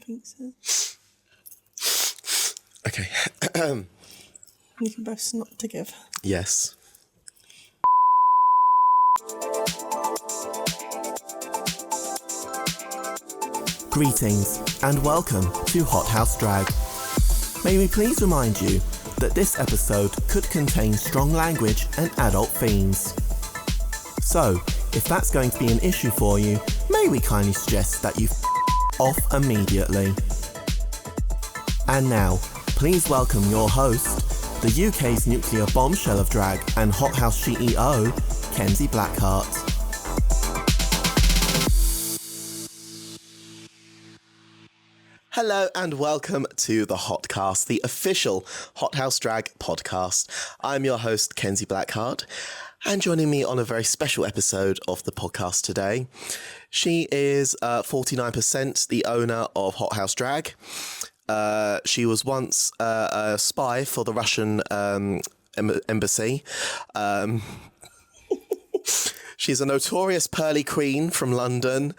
think so. Okay. We can both snot together. Yes. Greetings and welcome to HotHaus Drag. May we please remind you that this episode could contain strong language and adult themes. So, if that's going to be an issue for you, may we kindly suggest that you off immediately. And now, please welcome your host, the UK's nuclear bombshell of drag and HotHaus CEO, Kenz Blackheart. Hello and welcome to the HotCast, the official HotHaus Drag podcast. I'm your host, Kenz Blackheart, and joining me on a very special episode of the podcast today, she is 49% the owner of HotHaus Drag. She was once a spy for the Russian embassy. She's a notorious pearly queen from London,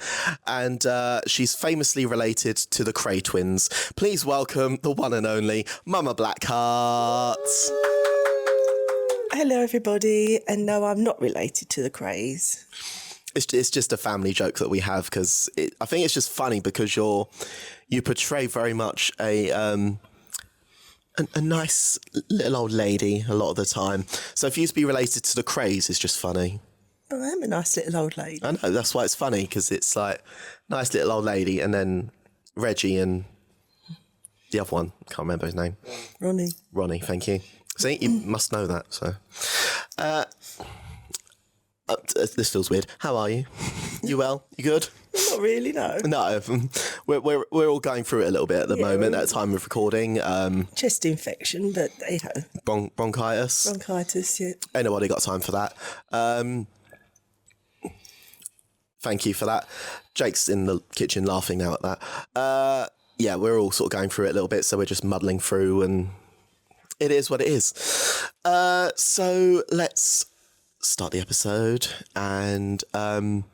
and she's famously related to the Cray twins. Please welcome the one and only Mumma Blackheart. Hello, everybody. And no, I'm not related to the Crays. It's just a family joke that we have because I think it's just funny because you portray very much a nice little old lady a lot of the time. So if you used to be related to the Crays, it's just funny. Oh, I am a nice little old lady. I know, that's why it's funny, because it's like, nice little old lady, and then Reggie and the other one, can't remember his name. Ronnie, thank you. See, you must know that, so. This feels weird. How are you? You well? You good? Not really, no. No, we're all going through it a little bit at the moment, at the time of recording. Chest infection, but, you know. Bronchitis. Bronchitis, yeah. Ain't nobody got time for that. Thank you for that. Jake's in the kitchen laughing now at that. Yeah, we're all sort of going through it a little bit, so we're just muddling through, and it is what it is. So let's start the episode, and good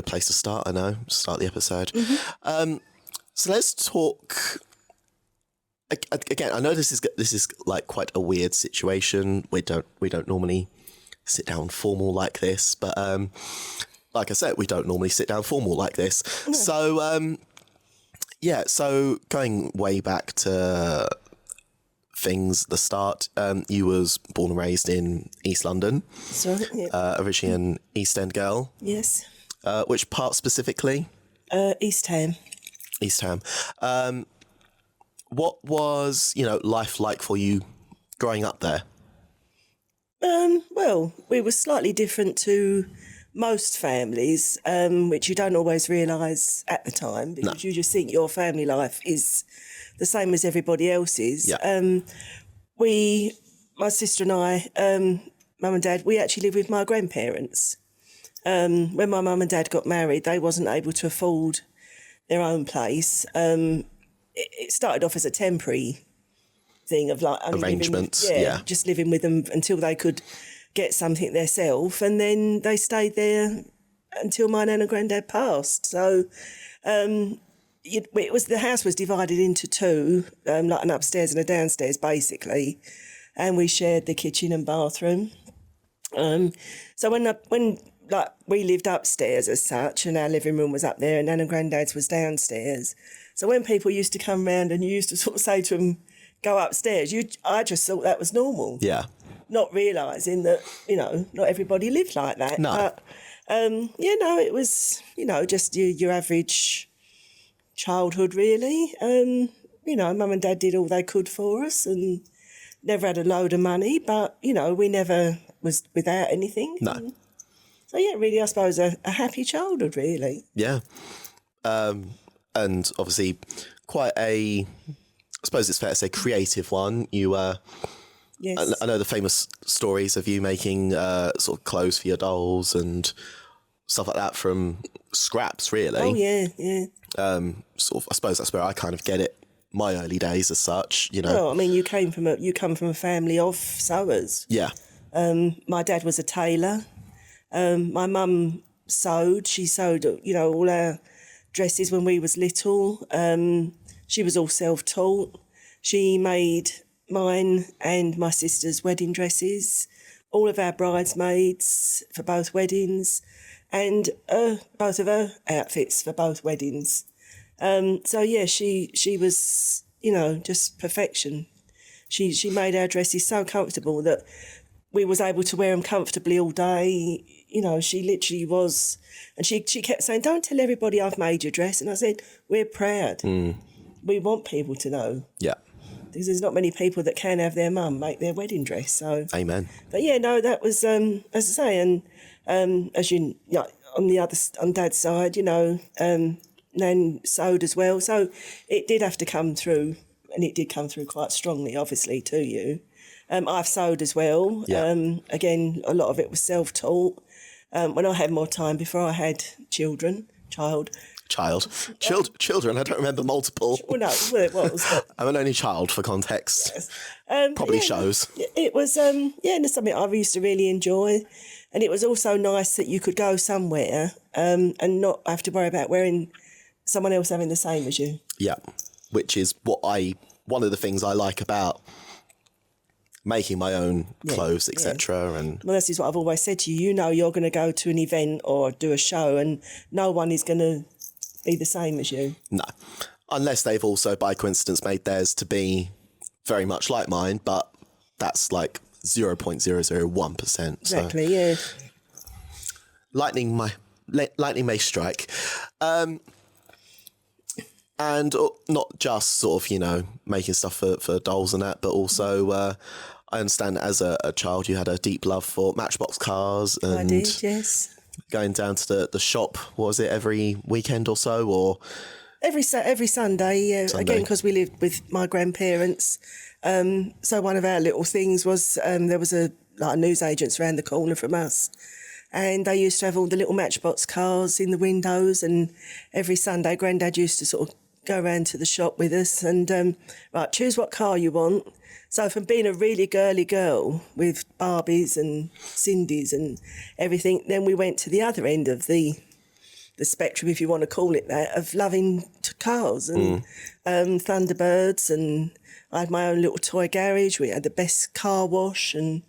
place to start, I know. Start the episode. Mm-hmm. So let's talk. Again, I know this is like quite a weird situation. We don't normally sit down formal like this, but like I said, we don't normally sit down formal like this. Yeah. So so going way back to things, the start, you was born and raised in East London. Sorry, yeah. Originally an East End girl. Yes. Which part specifically? East Ham. East Ham. What was, life like for you growing up there? Well, we were slightly different to most families, which you don't always realise at the time, because you just think your family life is the same as everybody else's. Yeah. My sister and I, mum and dad, we actually lived with my grandparents. When my mum and dad got married, they wasn't able to afford their own place. It started off as a temporary thing of like arrangements, just living with them until they could get something themselves, and then they stayed there until my nan and granddad passed. So the house was divided into two, like an upstairs and a downstairs basically, and we shared the kitchen and bathroom. So when we lived upstairs as such, and our living room was up there, and nan and granddad's was downstairs. So when people used to come round and you used to sort of say to them, go upstairs, I just thought that was normal. Yeah. Not realising that, not everybody lived like that. No. But, it was, just your average childhood, really. Mum and dad did all they could for us and never had a load of money, but, we never was without anything. No. So, really, I suppose a happy childhood, really. Yeah. And obviously quite I suppose it's fair to say, creative one. You, yes. I know the famous stories of you making sort of clothes for your dolls and stuff like that from scraps, really. Oh, yeah, yeah. Sort of, I suppose that's where I kind of get it. My early days, as such, Well, I mean, you come from a family of sewers. Yeah. My dad was a tailor. My mum sewed. She sewed, all our dresses when we was little. She was all self-taught. She made mine and my sister's wedding dresses, all of our bridesmaids for both weddings, and both of her outfits for both weddings. So yeah, she was, you know, just perfection. She made our dresses so comfortable that we was able to wear them comfortably all day. You know, she literally was, and she kept saying, "Don't tell everybody I've made your dress." And I said, "We're proud. We want people to know." Yeah. Because there's not many people that can have their mum make their wedding dress. So, amen. But yeah, no, that was as I say, and as you know, on Dad's side, you know, Nan sewed as well. So it did have to come through, and it did come through quite strongly, obviously, to you. I've sewed as well. Yeah. Again, a lot of it was self-taught. When I had more time before I had children. Children, I don't remember multiple. Well, no, well, it was. But, I'm an only child for context. yes. Probably shows. It was, and it's something I used to really enjoy. And it was also nice that you could go somewhere and not have to worry about wearing someone else having the same as you. Yeah, which is one of the things I like about making my own clothes, etc. And well, this is what I've always said to you. You know, you're going to go to an event or do a show, and no one is going to be the same as you. No, unless they've also by coincidence made theirs to be very much like mine, but that's like 0.001%. Exactly. Yeah. Lightning may strike. And not just sort of, you know, making stuff for dolls and that, but also I understand as a child you had a deep love for Matchbox cars. And I did, yes. Going down to the shop, what was it, every weekend or so? Or every Sunday, yeah. Sunday. Again, because we lived with my grandparents. So one of our little things was there was a newsagents around the corner from us. And they used to have all the little Matchbox cars in the windows. And every Sunday, Grandad used to sort of go around to the shop with us and, right, choose what car you want. So from being a really girly girl with Barbies and Cindy's and everything, then we went to the other end of the spectrum, if you want to call it that, of loving cars and Thunderbirds. And I had my own little toy garage. We had the best car wash. And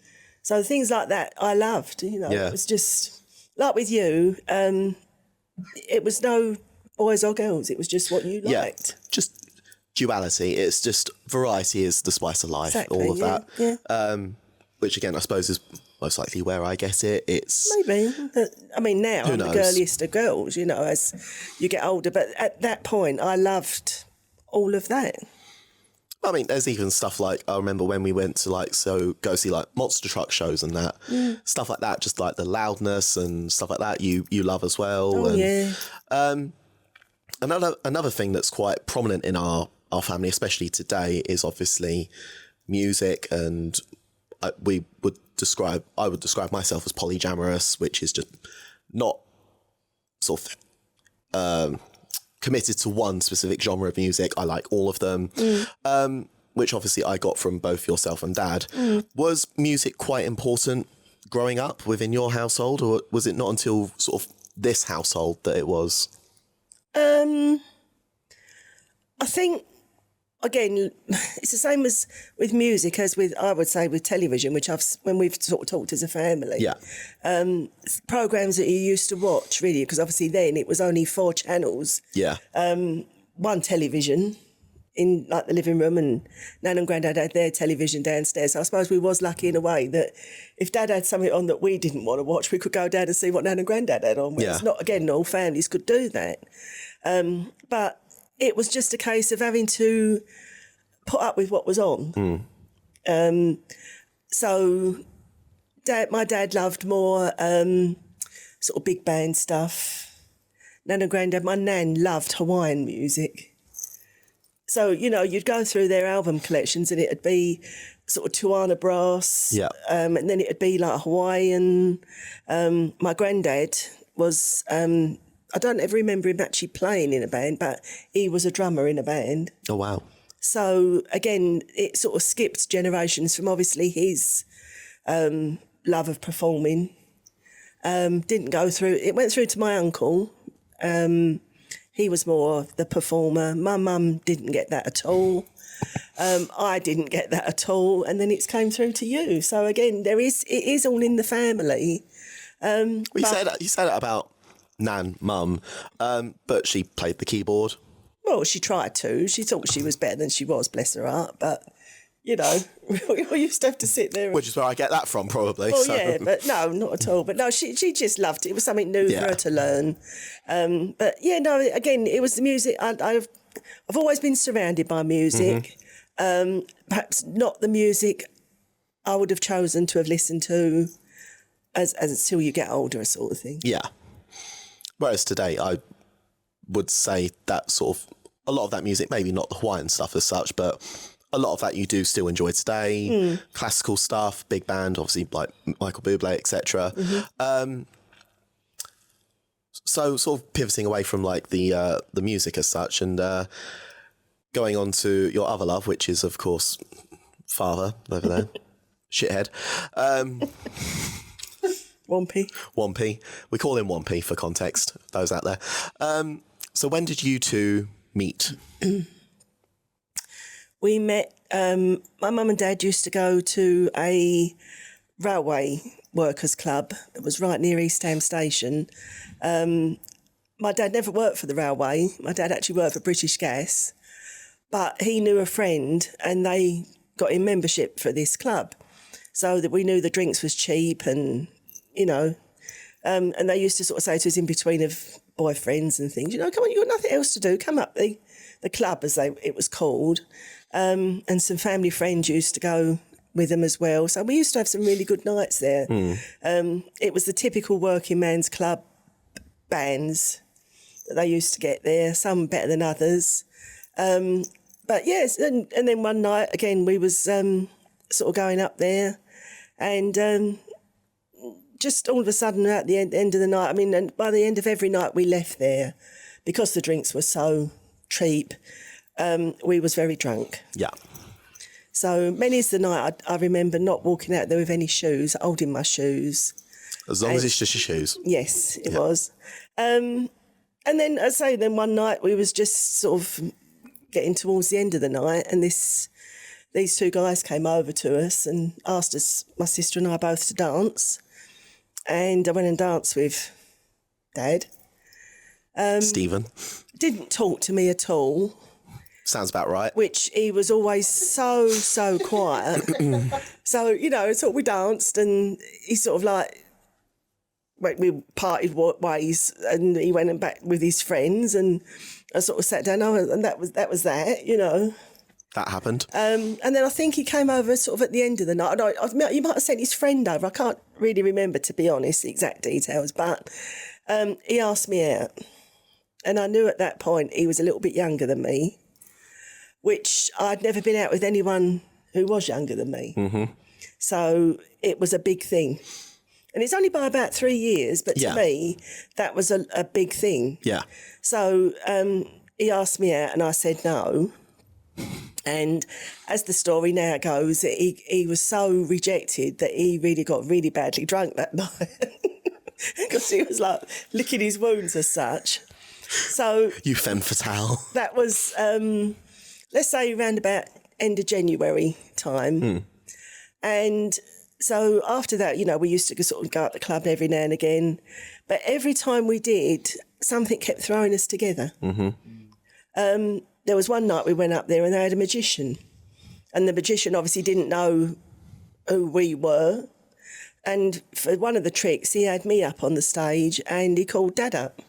so things like that I loved, you know. Yeah. It was just, like with you, it was no boys or girls. It was just what you liked. Just duality. It's just variety is the spice of life. Exactly, all of that. Yeah. Which again, I suppose is most likely where I get it. It's maybe. But, I mean, now I'm the girliest of girls, you know, as you get older. But at that point, I loved all of that. I mean, there's even stuff like, I remember when we went to go see like monster truck shows and that, stuff like that, just like the loudness and stuff like that you love as well. Oh, and, yeah. Another thing that's quite prominent in our family, especially today, is obviously music. And I would describe myself as polyamorous, which is just not sort of committed to one specific genre of music. I like all of them, which obviously I got from both yourself and Dad. Was music quite important growing up within your household, or was it not until sort of this household that it was? I think, again, it's the same as with music as with, I would say, with television, which when we've sort of talked as a family. Yeah. Programs that you used to watch, really, because obviously then it was only 4 channels. Yeah. One television in like the living room, and Nan and Grandad had their television downstairs. So I suppose we was lucky in a way that if Dad had something on that we didn't want to watch, we could go down and see what Nan and Grandad had on. Yeah. It's not, again, all families could do that. But it was just a case of having to put up with what was on. So my dad loved more sort of big band stuff. Nan and Grandad, my Nan loved Hawaiian music. So, you know, you'd go through their album collections and it'd be sort of Tuana brass. And then it'd be like Hawaiian. My granddad was, I don't ever remember him actually playing in a band, but he was a drummer in a band. Oh, wow. So, again, it sort of skipped generations from obviously his love of performing. It went through to my uncle. He was more the performer. My mum didn't get that at all. I didn't get that at all. And then it's came through to you. So again, it is all in the family. You said that about Nan, Mum, but she played the keyboard. Well, she tried to. She thought she was better than she was, bless her heart. But, you know, we used to have to sit there. Which is where I get that from, probably. Well, yeah, but no, not at all. But no, she just loved it. It was something new for her to learn. But, yeah, no, again, it was the music. I've always been surrounded by music. Perhaps not the music I would have chosen to have listened to as until you get older, sort of thing. Yeah. Whereas today, I would say that sort of, a lot of that music, maybe not the Hawaiian stuff as such, but a lot of that you do still enjoy today. Classical stuff, big band, obviously like Michael Bublé, etc. So sort of pivoting away from like the music as such and going on to your other love, which is of course father over there, shithead. Wompy. We call him Wompy for context, those out there. So when did you two meet? We met, my mum and dad used to go to a railway workers club that was right near East Ham Station. My dad never worked for the railway. My dad actually worked for British Gas, but he knew a friend and they got him membership for this club so that we knew the drinks was cheap and, you know, and they used to sort of say to us in between of boyfriends and things, you know, come on, you've got nothing else to do, come up the club as it was called. And some family friends used to go with them as well. So we used to have some really good nights there. It was the typical working man's club bands that they used to get there, some better than others. But yes, and then one night, again, we was sort of going up there and just all of a sudden at the end of the night, I mean, and by the end of every night we left there, because the drinks were so cheap, we was very drunk. Yeah. So many's the night I remember not walking out there with any shoes, holding my shoes. As long as it's just your shoes. Yes, it was. And then, I say, then one night we was just sort of getting towards the end of the night and these two guys came over to us and asked us, my sister and I both, to dance. And I went and danced with Dad. Stephen. Didn't talk to me at all. Sounds about right. Which he was always so quiet. So, you know, so we danced and he sort of like, we parted ways and he went back with his friends and I sort of sat down and that was that, you know. That happened. And then I think he came over sort of at the end of the night. You might have sent his friend over. I can't really remember, to be honest, the exact details, but he asked me out. And I knew at that point he was a little bit younger than me, which I'd never been out with anyone who was younger than me. So it was a big thing. And it's only by about 3 years, but to me, that was a big thing. Yeah. So he asked me out and I said no. And as the story now goes, he was so rejected that he really got really badly drunk that night because he was like licking his wounds as such. So you femme fatale. That was, let's say, around about end of January time. And so after that, you know, we used to sort of go up the club every now and again. But every time we did, something kept throwing us together. There was one night we went up there and they had a magician. And the magician obviously didn't know who we were. And for one of the tricks, he had me up on the stage and he called Dad up.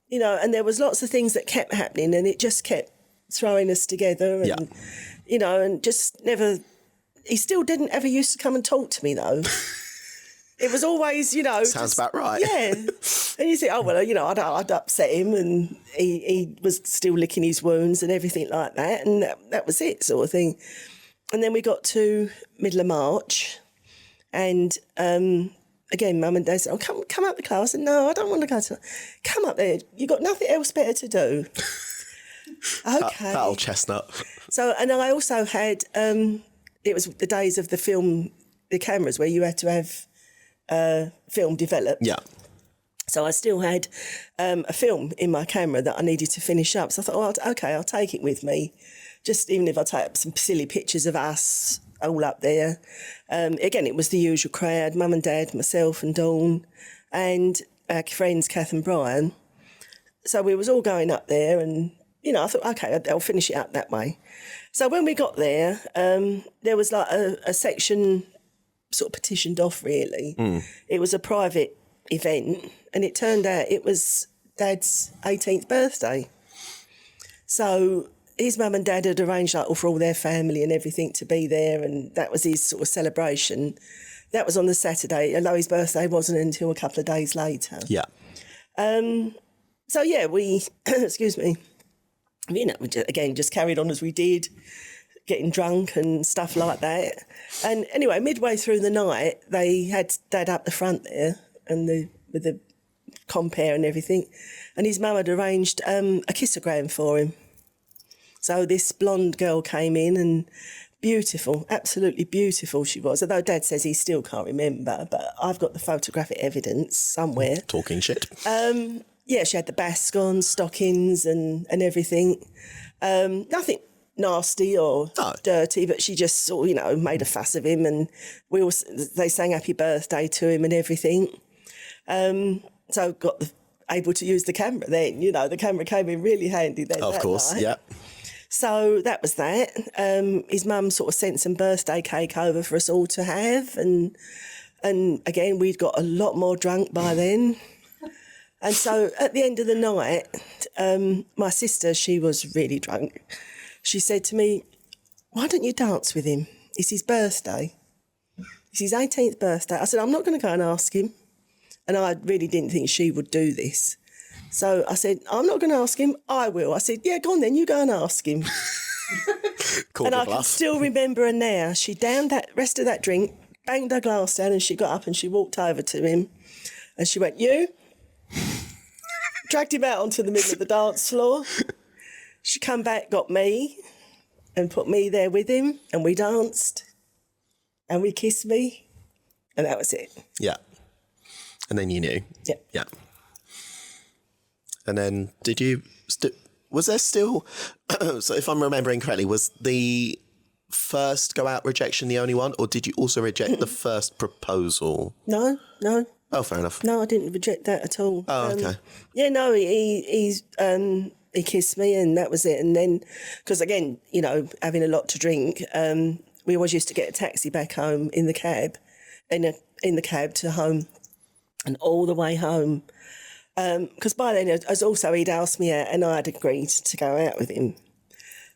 You know, and there was lots of things that kept happening and it just kept throwing us together. And, you know, and just never... He still didn't ever used to come and talk to me, though. It was always, you know... Sounds about right. Yeah. And you think, oh, well, you know, I'd upset him and he was still licking his wounds and everything like that. And that was it, sort of thing. And then we got to middle of March and, again, Mum and Dad said, oh, come up the club. I said, no, I don't want to go to... Come up there. You've got nothing else better to do. Okay. That old chestnut. So, and I also had... it was the days of the cameras where you had to have film developed. Yeah. So I still had a film in my camera that I needed to finish up. So I thought, I'll take it with me. Just even if I take some silly pictures of us all up there. Again, it was the usual crowd, Mum and Dad, myself and Dawn, and our friends, Kath and Brian. So we was all going up there and, I thought, OK, I'll finish it up that way. So when we got there, there was like a section sort of petitioned off, really. It was a private event, and it turned out it was Dad's 18th birthday. So his mum and dad had arranged like for all their family and everything to be there, and that was his sort of celebration. That was on the Saturday, although his birthday wasn't until a couple of days later. Yeah. So yeah, we excuse me, we just carried on as we did, getting drunk and stuff like that. And anyway, midway through the night, they had Dad up the front there and with the compere and everything, and his mum had arranged a kissogram for him. So this blonde girl came in, and beautiful, absolutely beautiful she was, although Dad says he still can't remember, but I've got the photographic evidence somewhere. Talking shit. Yeah, she had the basque on, stockings and everything. Nothing nasty or dirty, but she just sort of, made a fuss of him, and they sang happy birthday to him and everything. So got able to use the camera then, the camera came in really handy then. Of course, night. Yeah. So that was that. His mum sort of sent some birthday cake over for us all to have, and again, we'd got a lot more drunk by then. And so at the end of the night, my sister, she was really drunk. She said to me, "Why don't you dance with him? It's his birthday. It's his 18th birthday." I said, "I'm not going to go and ask him." And I really didn't think she would do this. So I said, "I'm not going to ask him. I will." I said, "Yeah, go on then, you go and ask him." And I can still remember her now. She downed that rest of that drink, banged her glass down, and she got up and she walked over to him. And she went, "You?" Dragged him out onto the middle of the dance floor. She come back, got me, and put me there with him, and we danced, and we kissed me, and that was it. Yeah. And then you knew. Yeah. Yeah. And then did you... was there still... so if I'm remembering correctly, was the first go-out rejection the only one, or did you also reject the first proposal? No. Oh, fair enough. No, I didn't reject that at all. Oh, okay. Yeah, no, he kissed me, and that was it. And then, because again, having a lot to drink, we always used to get a taxi back home in the cab, in the cab to home, and all the way home. Because by then, he'd asked me out, and I had agreed to go out with him.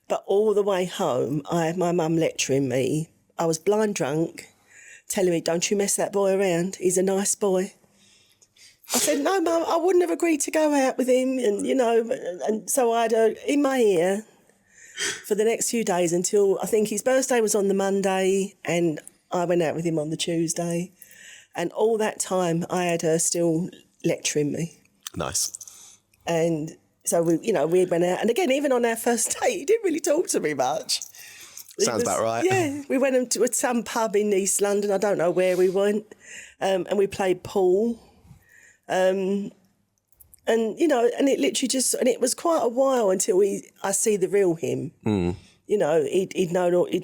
But all the way home, I had my mum lecturing me. I was blind drunk, telling me, "Don't you mess that boy around. He's a nice boy." I said, "No, Mum, I wouldn't have agreed to go out with him." And so I had her in my ear for the next few days until I think his birthday was on the Monday, and I went out with him on the Tuesday. And all that time, I had her still lecturing me. Nice. And so we went out, and again, even on our first date, he didn't really talk to me much. Sounds about right. Yeah, we went into some pub in East London. I don't know where we went, and we played pool. And it literally and it was quite a while until I see the real him. He'd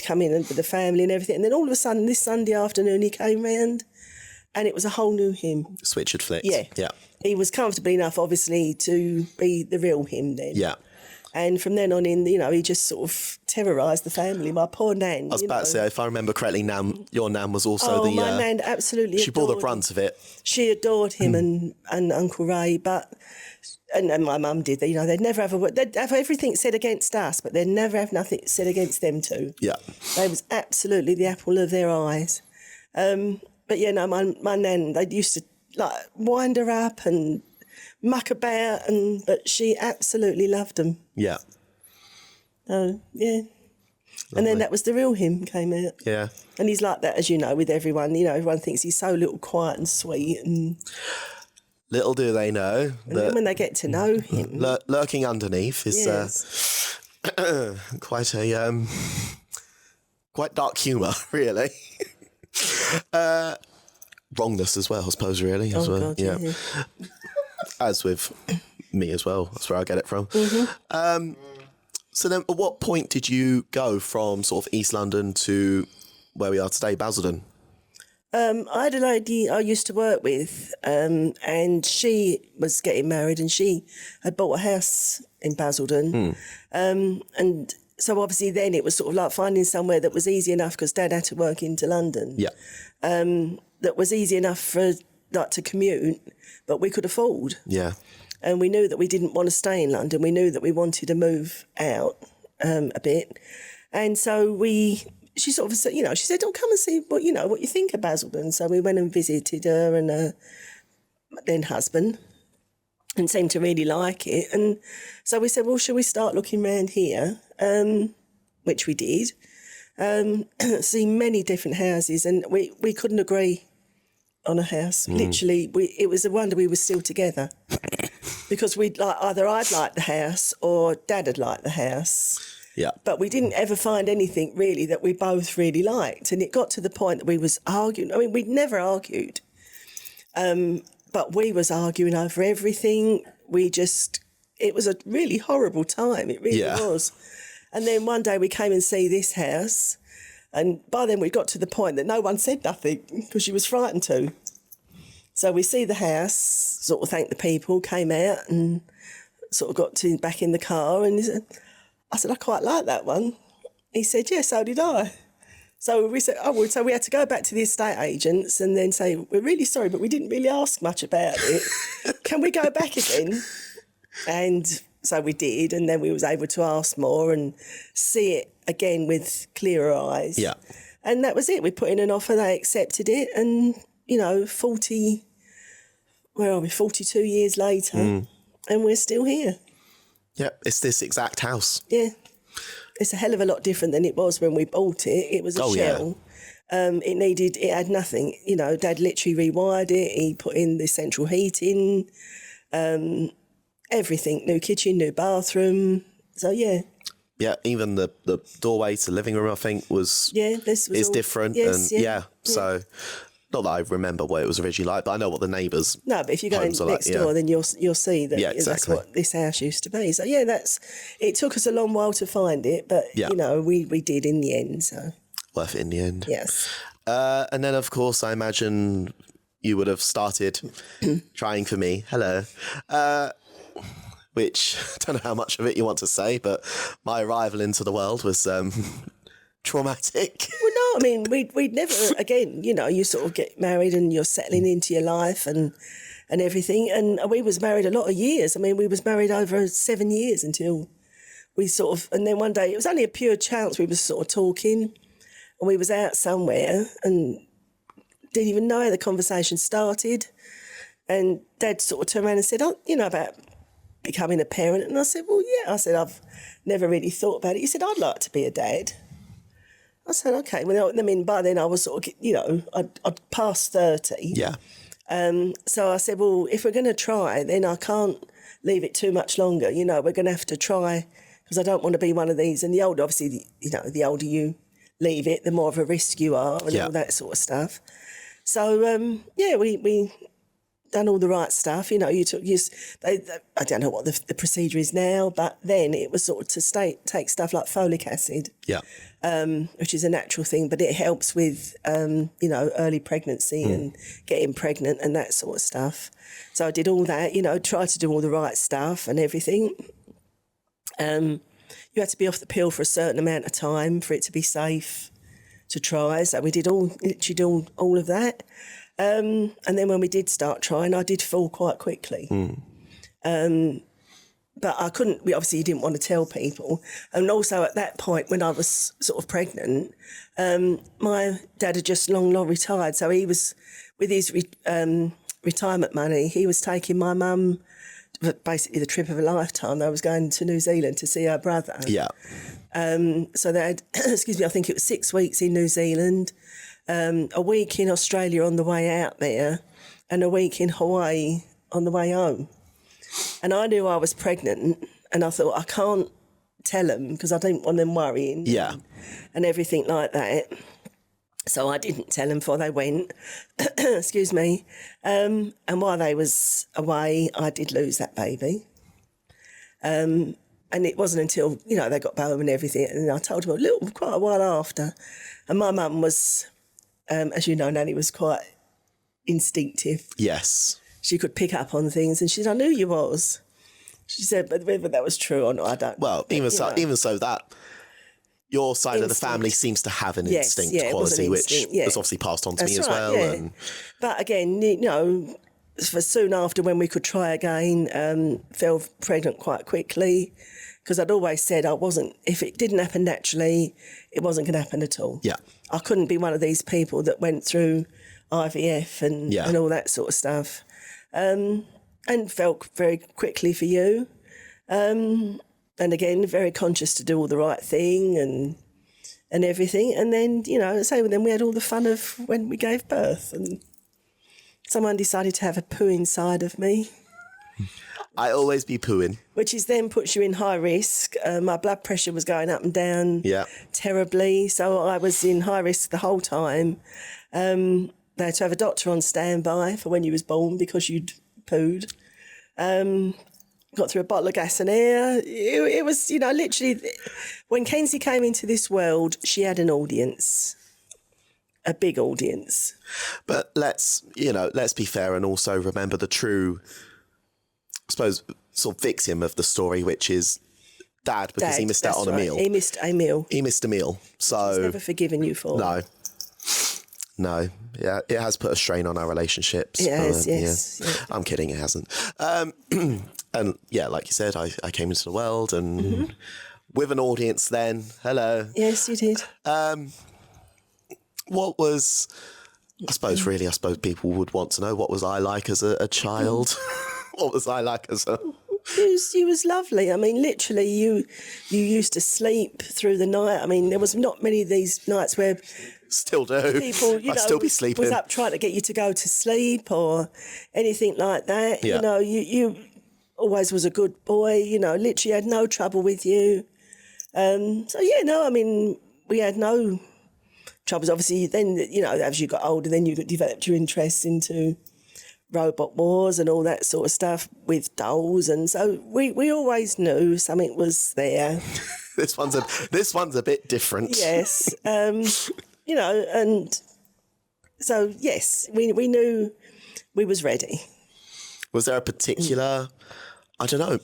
come in with the family and everything, and then all of a sudden this Sunday afternoon he came round, and it was a whole new him. Switch had flicked. Yeah. He was comfortable enough, obviously, to be the real him then. Yeah. And from then on in, he just sort of terrorised the family. My poor Nan. I was about to say, if I remember correctly, your Nan was also my Nan absolutely she bore the brunt of it. She adored him and Uncle Ray, and my mum did. They'd never have they'd have everything said against us, but they'd never have nothing said against them two. Yeah. They was absolutely the apple of their eyes. But yeah, no, my Nan, they used to wind her up and muck about, but she absolutely loved them. Yeah. Oh, yeah. Lovely. And then that was the real him came out. Yeah. And he's like that, as you know, with everyone. Everyone thinks he's so little, quiet and sweet. And little do they know that then when they get to know him, lurking underneath is quite a quite dark humour, really. Wrongness as well, I suppose. Really, as well. God, yeah. As with me as well. That's where I get it from. So then at what point did you go from sort of East London to where we are today, Basildon? I had a lady I used to work with, and she was getting married, and she had bought a house in Basildon. And so obviously then it was sort of like finding somewhere that was easy enough, because Dad had to work into London. Yeah. That was easy enough for like to commute, but we could afford. Yeah. And we knew that we didn't want to stay in London. We knew that we wanted to move out a bit. And so she sort of said, she said, "Oh, come and see what you think of Basildon." So we went and visited her and her then husband, and seemed to really like it. And so we said, well, shall we start looking around here? Which we did. See many different houses, and we couldn't agree on a house. Literally, it was a wonder we were still together, because either I'd liked the house or Dad had liked the house. Yeah. But we didn't ever find anything really that we both really liked. And it got to the point that we was arguing. I mean, we'd never argued. But we was arguing over everything. It was a really horrible time. It really was. And then one day we came and see this house. And by then we got to the point that no one said nothing, because she was frightened to. So we see the house, sort of thanked the people, came out and sort of got back in the car. And I said, "I quite like that one." He said, "Yeah, so did I." So we said, so we had to go back to the estate agents and then say, "We're really sorry, but we didn't really ask much about it. Can we go back again?" And so we did, and then we was able to ask more and see it again with clearer eyes. Yeah. And that was it. We put in an offer, they accepted it, and 42 years later, and we're still here. Yeah, it's this exact house. Yeah. It's a hell of a lot different than it was when we bought it. It was a shell. Yeah. It had nothing. Dad literally rewired it. He put in the central heating, everything, new kitchen, new bathroom. So, yeah. Yeah, even the doorway to the living room, I think, is different. Yes, and so... Not that I remember what it was originally like, but I know what the neighbours' No, but if you go next door, then you'll see that exactly. That's what this house used to be. So, it took us a long while to find it, but, we did in the end. So worth it in the end. Yes. And then, of course, I imagine you would have started trying for me. Hello. Which, I don't know how much of it you want to say, but my arrival into the world was... traumatic. Well, no, I mean, we'd never, again, you sort of get married and you're settling into your life and everything. And we was married a lot of years. I mean, we was married over 7 years until we sort of, and then one day, it was only a pure chance, we was sort of talking and we was out somewhere and didn't even know how the conversation started. And Dad sort of turned around and said, "Oh, about becoming a parent." And I said, "Well, yeah." I said, "I've never really thought about it." He said, "I'd like to be a dad." I said, "Okay." Well, I mean, by then I was sort of, I'd passed 30. Yeah. So I said, "Well, if we're going to try, then I can't leave it too much longer. We're going to have to try, because I don't want to be one of these." And the older, obviously, the older you leave it, the more of a risk you are and all that sort of stuff. So, we done all the right stuff. I don't know what the procedure is now, but then it was sort of to take stuff like folic acid. Yeah. Which is a natural thing, but it helps with, early pregnancy and getting pregnant and that sort of stuff. So I did all that, tried to do all the right stuff and everything. You had to be off the pill for a certain amount of time for it to be safe to try. So we did literally all of that. And then when we did start trying, I did fall quite quickly. But I couldn't, we didn't want to tell people. And also at that point when I was sort of pregnant, my dad had just long retired. So he was, with his retirement money, he was taking my mum, basically the trip of a lifetime. They was going to New Zealand to see her brother. Yeah. So they had, I think it was 6 weeks in New Zealand, a week in Australia on the way out there, and a week in Hawaii on the way home. And I knew I was pregnant, and I thought, I can't tell them because I didn't want them worrying and everything like that. So I didn't tell them before they went. Excuse me. And while they was away, I did lose that baby. And it wasn't until, they got home and everything, and I told them quite a while after. And my mum was, as you know, Nanny was quite instinctive. Yes. She could pick up on things, and she said, I knew you was. She said, but whether that was true or not, I don't know. Well, even so that your side of the family seems to have an instinct quality, which was obviously passed on to me as well. Yeah. And but again, for soon after, when we could try again, fell pregnant quite quickly, because I'd always said if it didn't happen naturally, it wasn't going to happen at all. Yeah. I couldn't be one of these people that went through IVF and all that sort of stuff. And felt very quickly for you. And again, very conscious to do all the right thing and everything. And then, then we had all the fun of when we gave birth, and someone decided to have a poo inside of me. I always be pooing. Which then puts you in high risk. My blood pressure was going up and down terribly. So I was in high risk the whole time. They had to have a doctor on standby for when you was born because you'd pooed. Got through a bottle of gas and air. It was, literally, when Kenzie came into this world, she had an audience, a big audience. But let's be fair and also remember the true, I suppose, sort of victim of the story, which is Dad, because he missed out on a meal. He missed a meal. So he's never forgiven you for. No. Yeah, it has put a strain on our relationships. Yes. Yeah. I'm kidding, it hasn't. And yeah, like you said, I came into the world and with an audience then. Hello. Yes, you did. What was, I suppose people would want to know, what was I like as a child? What was I like as a... You was lovely. I mean, literally, you used to sleep through the night. I mean, there was not many of these nights where... Still do. People, I'd still be sleeping. Was up trying to get you to go to sleep or anything like that. Yeah. You always was a good boy. Literally had no trouble with you. We had no troubles. Obviously, then as you got older, then you developed your interest into robot wars and all that sort of stuff with dolls, and so we always knew something was there. This one's a bit different. Yes. And so, yes, we knew we was ready. Was there a particular,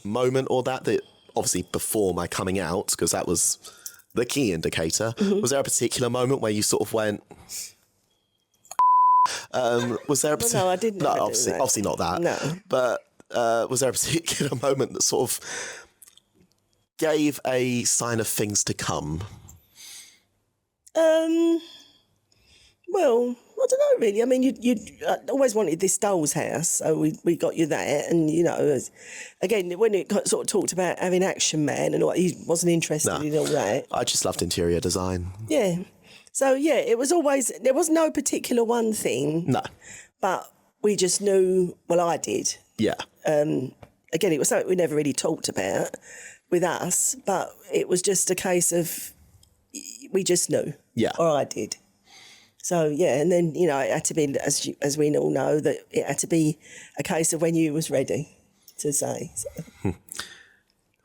moment or that obviously before my coming out, because that was the key indicator, was there a particular moment where you sort of went, was there a particular... No, I didn't. No, obviously not that. No. But was there a particular moment that sort of gave a sign of things to come? Well, I don't know really. I mean, you always wanted this doll's house, so we got you that. And again, when it got sort of talked about having Action Man and all, he wasn't interested in all that. I just loved interior design. Yeah. So it was always, there was no particular one thing. No. But we just knew. Well, I did. Yeah. Again, it was something we never really talked about with us, but it was just a case of we just knew. Yeah. Or I did. So, and then, it had to be, as we all know, that it had to be a case of when you was ready to say. So.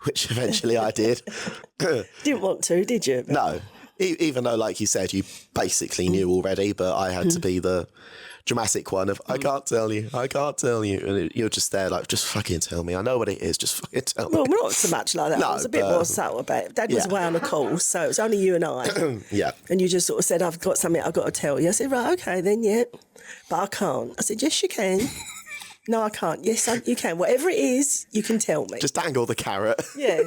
Which eventually I did. Didn't want to, did you? No. Even though, like you said, you basically knew already, but I had to be the dramatic one of, I can't tell you. And you're just there like, just fucking tell me. I know what it is, just fucking tell me. Well, we're not so much like that. No, it was a bit more subtle about it. Dad was away on a course, so it was only you and I. Yeah. And you just sort of said, I've got something I've got to tell you. I said, right, okay, then, yeah. But I can't. I said, yes, you can. No, I can't. Yes, you can. Whatever it is, you can tell me. Just dangle the carrot. Yeah.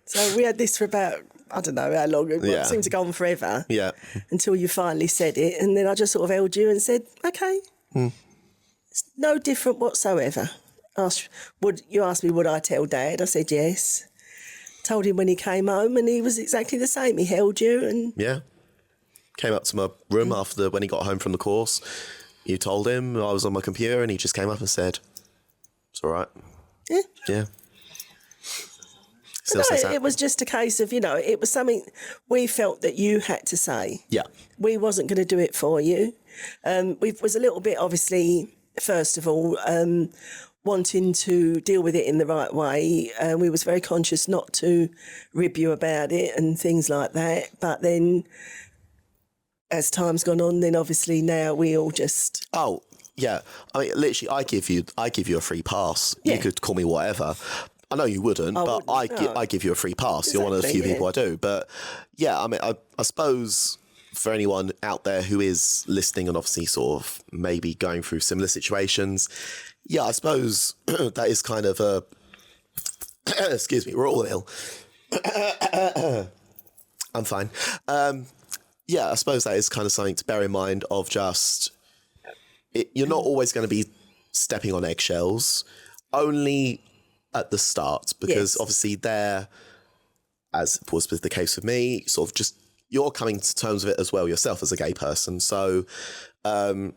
So we had this for about, I don't know how long. It seemed to go on forever. Yeah. Until you finally said it. And then I just sort of held you and said, okay. It's no different whatsoever. You asked me, would I tell Dad? I said, yes. Told him when he came home and he was exactly the same. He held you and... Yeah. Came up to my room when he got home from the course. You told him I was on my computer and he just came up and said, it's all right. Yeah. Yeah. Still says that. It was just a case of, it was something we felt that you had to say. Yeah. We wasn't going to do it for you. We was a little bit, obviously, first of all, wanting to deal with it in the right way. We was very conscious not to rib you about it and things like that. But then, as time's gone on, then obviously now we all just... Oh, yeah. I mean, literally, I give you a free pass. Yeah. You could call me whatever. I know you wouldn't, I give you a free pass. Exactly, you're one of the few people I do. But yeah, I mean, I suppose for anyone out there who is listening and obviously sort of maybe going through similar situations, yeah, I suppose that is kind of a... Excuse me, we're all ill. I'm fine. Yeah, I suppose that is kind of something to bear in mind of just... you're not always going to be stepping on eggshells, only at the start, because obviously there, as was the case with me, sort of just you're coming to terms with it as well yourself as a gay person. So to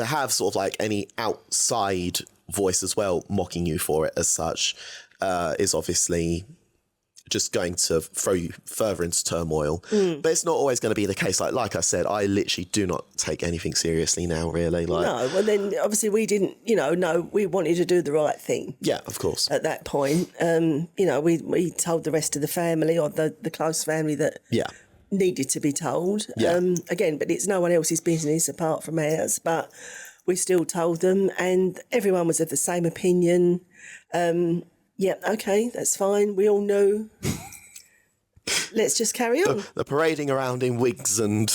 have sort of like any outside voice as well mocking you for it as such is obviously just going to throw you further into turmoil. But it's not always going to be the case. Like I said, I literally do not take anything seriously now, really. No, well then obviously we didn't, we wanted to do the right thing. Yeah, of course. At that point, we told the rest of the family or the close family that needed to be told. Yeah. Again, but it's no one else's business apart from ours, but we still told them and everyone was of the same opinion. Yeah, okay, that's fine. We all know. Let's just carry on. The parading around in wigs and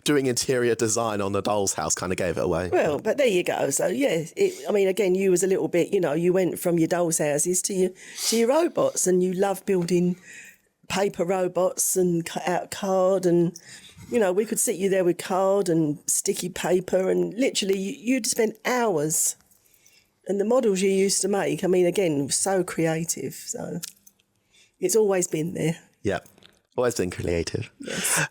doing interior design on the doll's house kind of gave it away. Well, but there you go. So, yeah, again, you was a little bit, you went from your doll's houses to your robots and you love building paper robots and cut out card and, we could sit you there with card and sticky paper and literally you'd spend hours. And the models you used to make, again, so creative. So it's always been there. Yeah, always been creative. Yes.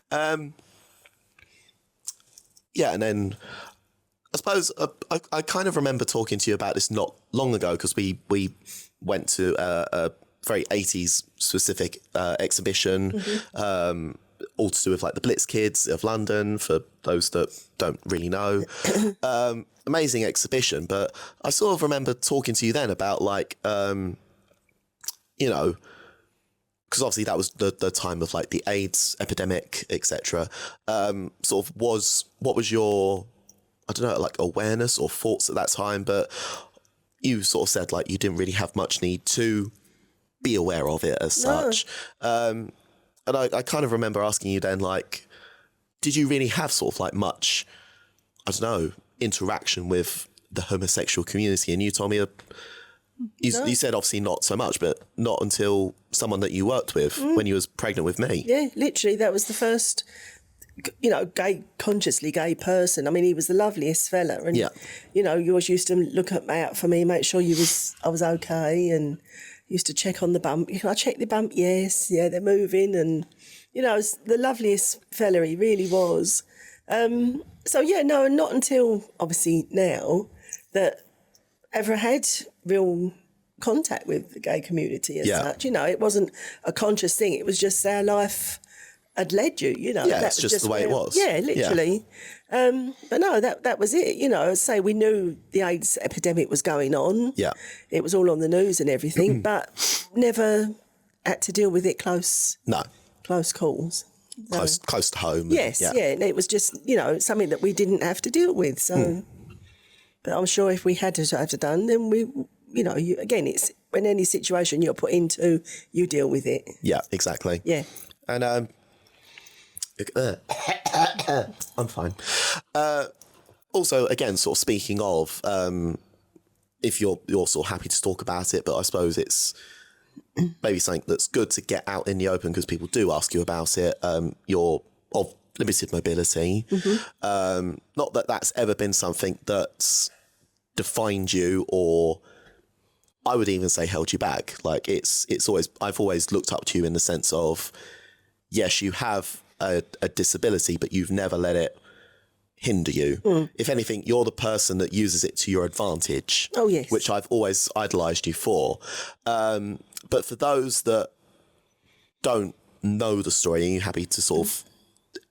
Yeah, and then I suppose I kind of remember talking to you about this not long ago because we went to a very 80s specific exhibition, all to do with like the Blitz Kids of London, for those that don't really know. Amazing exhibition, but I sort of remember talking to you then about like, because obviously that was the time of like the AIDS epidemic, etc. Sort of what was your, I don't know, like awareness or thoughts at that time? But you sort of said like you didn't really have much need to be aware of it as such. And I kind of remember asking you then, like, did you really have sort of like much, I don't know, interaction with the homosexual community? And you told me, you said obviously not so much, but not until someone that you worked with when you was pregnant with me. Yeah, literally, that was the first, consciously gay person. He was the loveliest fella. And, you always used to look out for me, make sure I was okay, and used to check on the bump. Can I check the bump? Yes. Yeah, they're moving. And, it was the loveliest fella, he really was. So, yeah, no, not until, obviously, now that ever had real contact with the gay community as such. It wasn't a conscious thing. It was just our life had led you, Yeah, that's just the way it was. Yeah, literally. Yeah. But no, that was it. Say we knew the AIDS epidemic was going on. Yeah. It was all on the news and everything, but never had to deal with it close. No. Close calls. Close to home. Yes, yeah. And it was just, something that we didn't have to deal with. So, but I'm sure if we had to have done, then we, again, it's when any situation you're put into, you deal with it. Yeah, exactly. Yeah. And I'm fine. Also, again, sort of speaking of, if you're sort of happy to talk about it, but I suppose it's maybe something that's good to get out in the open because people do ask you about it. You're of limited mobility. Not that that's ever been something that's defined you, or I would even say held you back. Like it's always, I've always looked up to you in the sense of, yes, you have a disability, but you've never let it hinder you. If anything, you're the person that uses it to your advantage. Oh, yes. Which I've always idolised you for. But for those that don't know the story, are you happy to sort of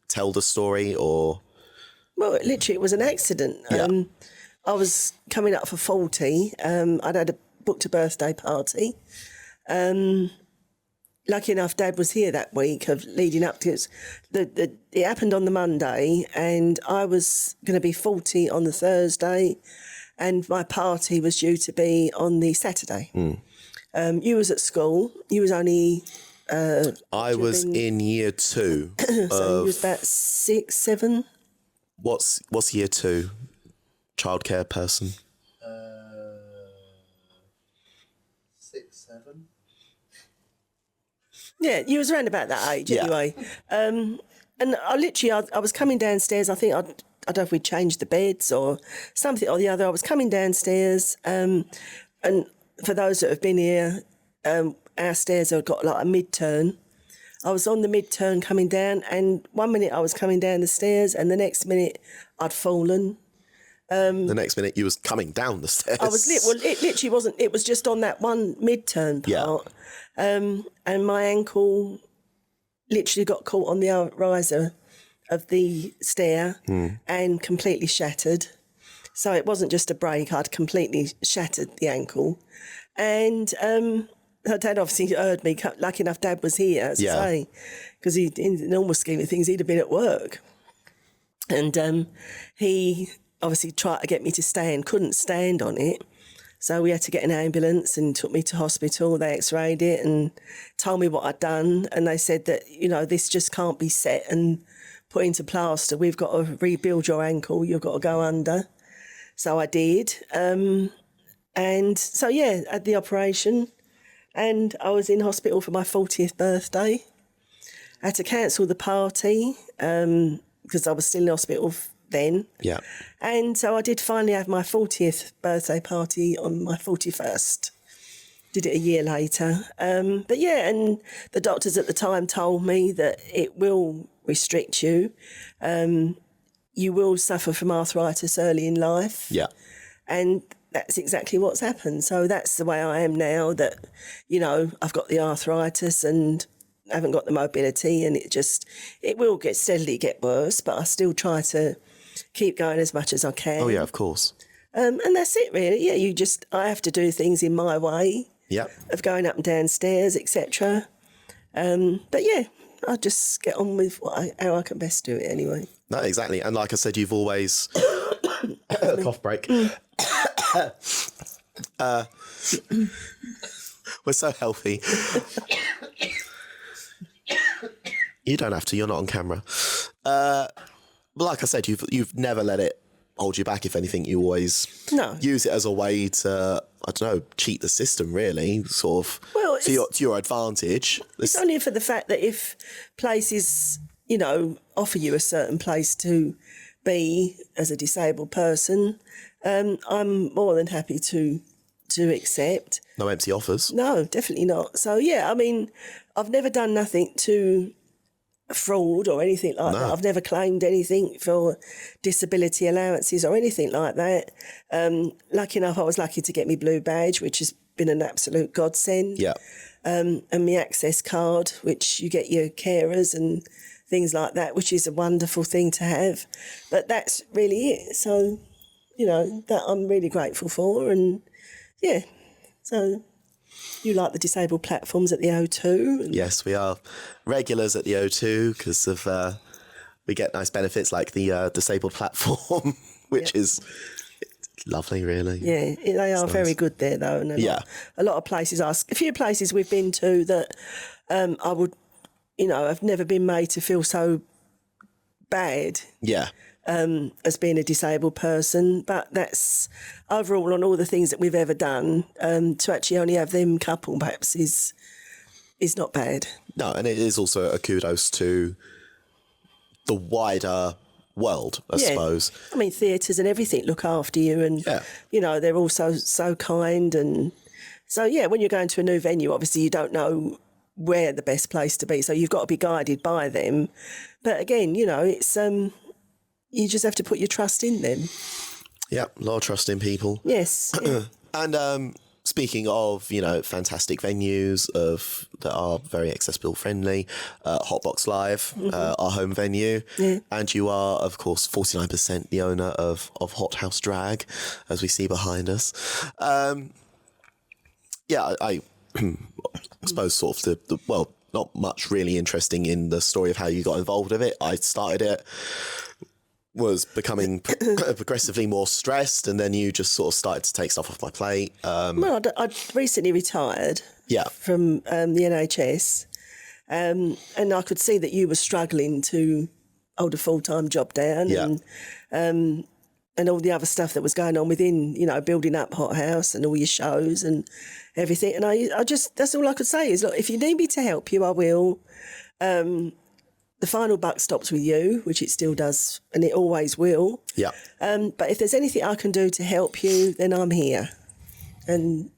tell the story, or? Well, literally, it was an accident. Yeah. I was coming up for 40. I'd had booked a birthday party. Lucky enough, Dad was here that week of leading up to it. It happened on the Monday, and I was going to be 40 on the Thursday, and my party was due to be on the Saturday. You was at school. You was only... I was in year 2. So you was about 6, 7? What's year 2? Childcare person? 6, 7. Yeah, you was around about that age anyway. And I was coming downstairs. I think I don't know if we changed the beds or something or the other. I was coming downstairs, and for those that have been here, our stairs have got like a mid-turn. I was on the mid-turn coming down, and 1 minute I was coming down the stairs, and the next minute I'd fallen. The next minute you was coming down the stairs. I was it literally wasn't. It was just on that one mid-turn part, and my ankle literally got caught on the riser of the stair and completely shattered. So it wasn't just a break; I'd completely shattered the ankle, and Dad obviously heard me. Lucky enough, Dad was here, as I say, because in the normal scheme of things, he'd have been at work, and he obviously tried to get me to stand, couldn't stand on it. So we had to get an ambulance and took me to hospital. They x-rayed it and told me what I'd done. And they said that, this just can't be set and put into plaster. We've got to rebuild your ankle. You've got to go under. So I did. And so, I had the operation and I was in hospital for my 40th birthday. I had to cancel the party because I was still in hospital then. Yeah. And so I did finally have my 40th birthday party on my 41st. Did it a year later. And the doctors at the time told me that it will restrict you. You will suffer from arthritis early in life. Yeah. And that's exactly what's happened. So that's the way I am now, that, I've got the arthritis and haven't got the mobility, and it will steadily get worse, but I still try to keep going as much as I can. Oh, yeah, of course. And that's it, really. Yeah, I have to do things in my way of going up and down stairs, etc. But yeah, I just get on with how I can best do it anyway. No, exactly. And like I said, you've always... cough break. We're so healthy. You don't have to. You're not on camera. But like I said, you've never let it hold you back. If anything, you always use it as a way to, I don't know, cheat the system, really, sort of, to your advantage. It's only for the fact that if places, offer you a certain place to be as a disabled person, I'm more than happy to accept. No empty offers. No, definitely not. So, I've never done nothing to fraud or anything like that. I've never claimed anything for disability allowances or anything like that. Lucky enough, I was lucky to get my blue badge, which has been an absolute godsend. Yeah. And my access card, which you get your carers and things like that, which is a wonderful thing to have. But that's really it. So, that I'm really grateful for. And so you like the disabled platforms at the O2? Yes, we are regulars at the O2 because of we get nice benefits like the disabled platform, which is lovely, really. Yeah, they are very good there, though. And a lot of places a few places we've been to that I would, I've never been made to feel so bad. Yeah. As being a disabled person, but that's overall on all the things that we've ever done, to actually only have them couple perhaps is not bad. No, and it is also a kudos to the wider world, I suppose. I mean, theatres and everything look after you, and they're also so kind, and so when you're going to a new venue, obviously you don't know where the best place to be, so you've got to be guided by them. But again, it's you just have to put your trust in them. Yeah, a lot of trust in people. Yes. And speaking of, fantastic venues that are very accessible friendly, Hotbox Live, our home venue, and you are, of course, 49% the owner of HotHaus Drag, as we see behind us. I suppose sort of not much really interesting in the story of how you got involved with it. I started it, was becoming progressively more stressed, and then you just sort of started to take stuff off my plate. Well, I'd recently retired from the NHS, and I could see that you were struggling to hold a full-time job down, and all the other stuff that was going on within, building up HotHaus and all your shows and everything. And I just, that's all I could say is, look, if you need me to help you, I will. The final buck stops with you, which it still does, and it always will. Yeah. But if there's anything I can do to help you, then I'm here. And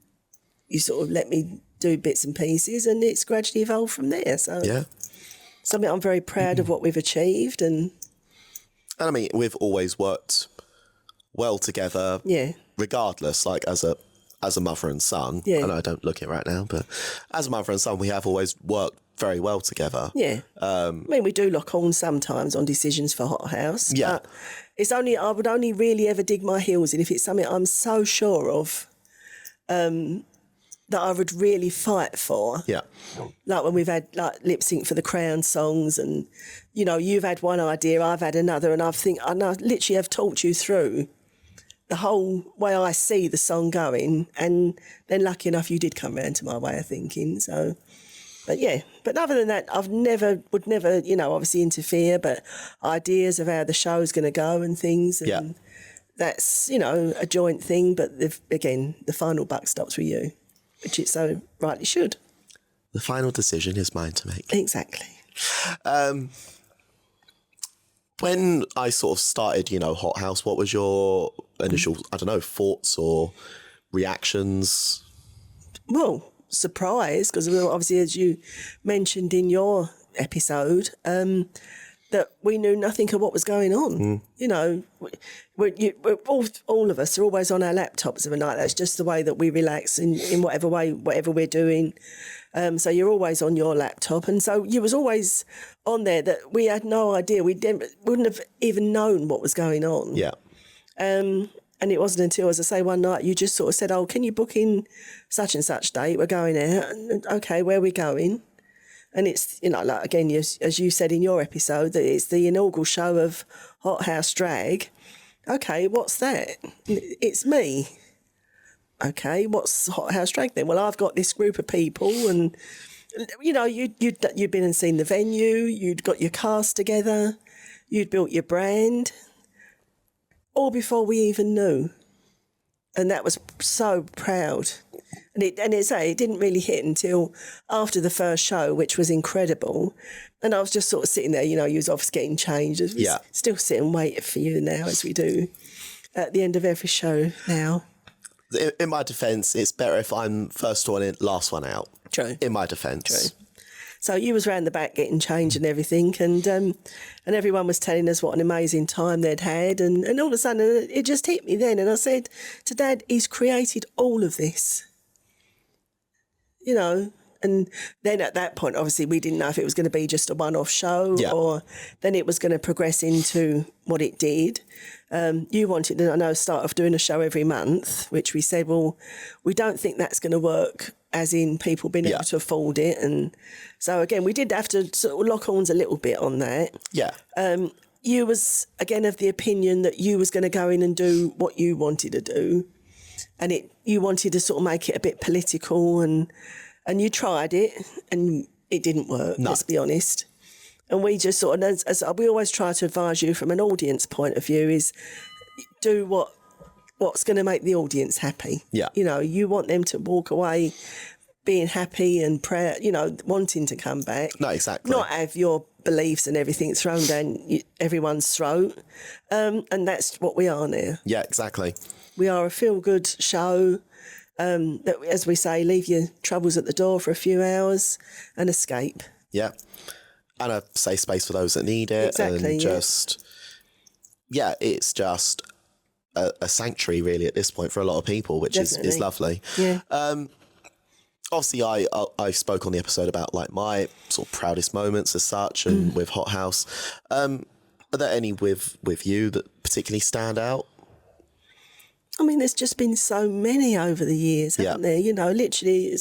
you sort of let me do bits and pieces, and it's gradually evolved from there. So something I'm very proud of what we've achieved. And I mean, we've always worked well together, regardless, like as a mother and son. I know I don't look it right now, but as a mother and son, we have always worked very well together. I mean, we do lock horns sometimes on decisions for HotHaus. But it's only, I would only really ever dig my heels in if it's something I'm so sure of that I would really fight for. Like when we've had like lip sync for the Crown songs, and you've had one idea, I've had another, and I literally have talked you through the whole way I see the song going, and then lucky enough you did come round to my way of thinking. So, but other than that, would never, obviously interfere, but ideas of how the show's going to go and things, and that's, a joint thing, but again, the final buck stops with you, which it so rightly should. The final decision is mine to make. Exactly. When I sort of started, HotHaus, what was your initial, thoughts or reactions? Well, surprise, because obviously, as you mentioned in your episode, that we knew nothing of what was going on. We're all of us are always on our laptops of a night. That's just the way that we relax in whatever way, whatever we're doing. So you're always on your laptop. And so you was always on there that we had no idea. We wouldn't have even known what was going on. And it wasn't until, as I say, one night you just sort of said, oh, can you book in such and such date? We're going out. And, okay, where are we going? And it's, like again, as you said in your episode, that it's the inaugural show of HotHaus Drag. Okay, what's that? It's me. Okay, what's HotHaus Drag then? Well, I've got this group of people, and you'd been and seen the venue, you'd got your cast together, you'd built your brand, all before we even knew, and that was so proud. And it didn't really hit until after the first show, which was incredible. And I was just sort of sitting there, you was off getting changed. Still sitting waiting for you now, as we do at the end of every show now. In my defence, it's better if I'm first one in, last one out. True. In my defence. True. So you was round the back getting changed and everything, and everyone was telling us what an amazing time they'd had, and all of a sudden it just hit me then, and I said to Dad, he's created all of this. And then at that point, obviously, we didn't know if it was going to be just a one-off show or then it was going to progress into what it did. You wanted to, start off doing a show every month, which we said, well, we don't think that's going to work, as in people being able to afford it. And so, again, we did have to sort of lock horns a little bit on that. You was, again, of the opinion that you was going to go in and do what you wanted to do. And you wanted to sort of make it a bit political, and you tried it and it didn't work, let's be honest. And we just sort of, as we always try to advise you from an audience point of view, is do what's going to make the audience happy. You want them to walk away being happy and proud, wanting to come back. No, exactly. Not have your beliefs and everything thrown down everyone's throat. And that's what we are now. Yeah, exactly. We are a feel-good show that, as we say, leave your troubles at the door for a few hours and escape. Yeah. And a safe space for those that need it. Exactly, and just, it's just a sanctuary really at this point for a lot of people, which is lovely. Yeah. Obviously, I spoke on the episode about like my sort of proudest moments as such, and with HotHaus. Are there any with you that particularly stand out? I mean, there's just been so many over the years, haven't there? You know, literally,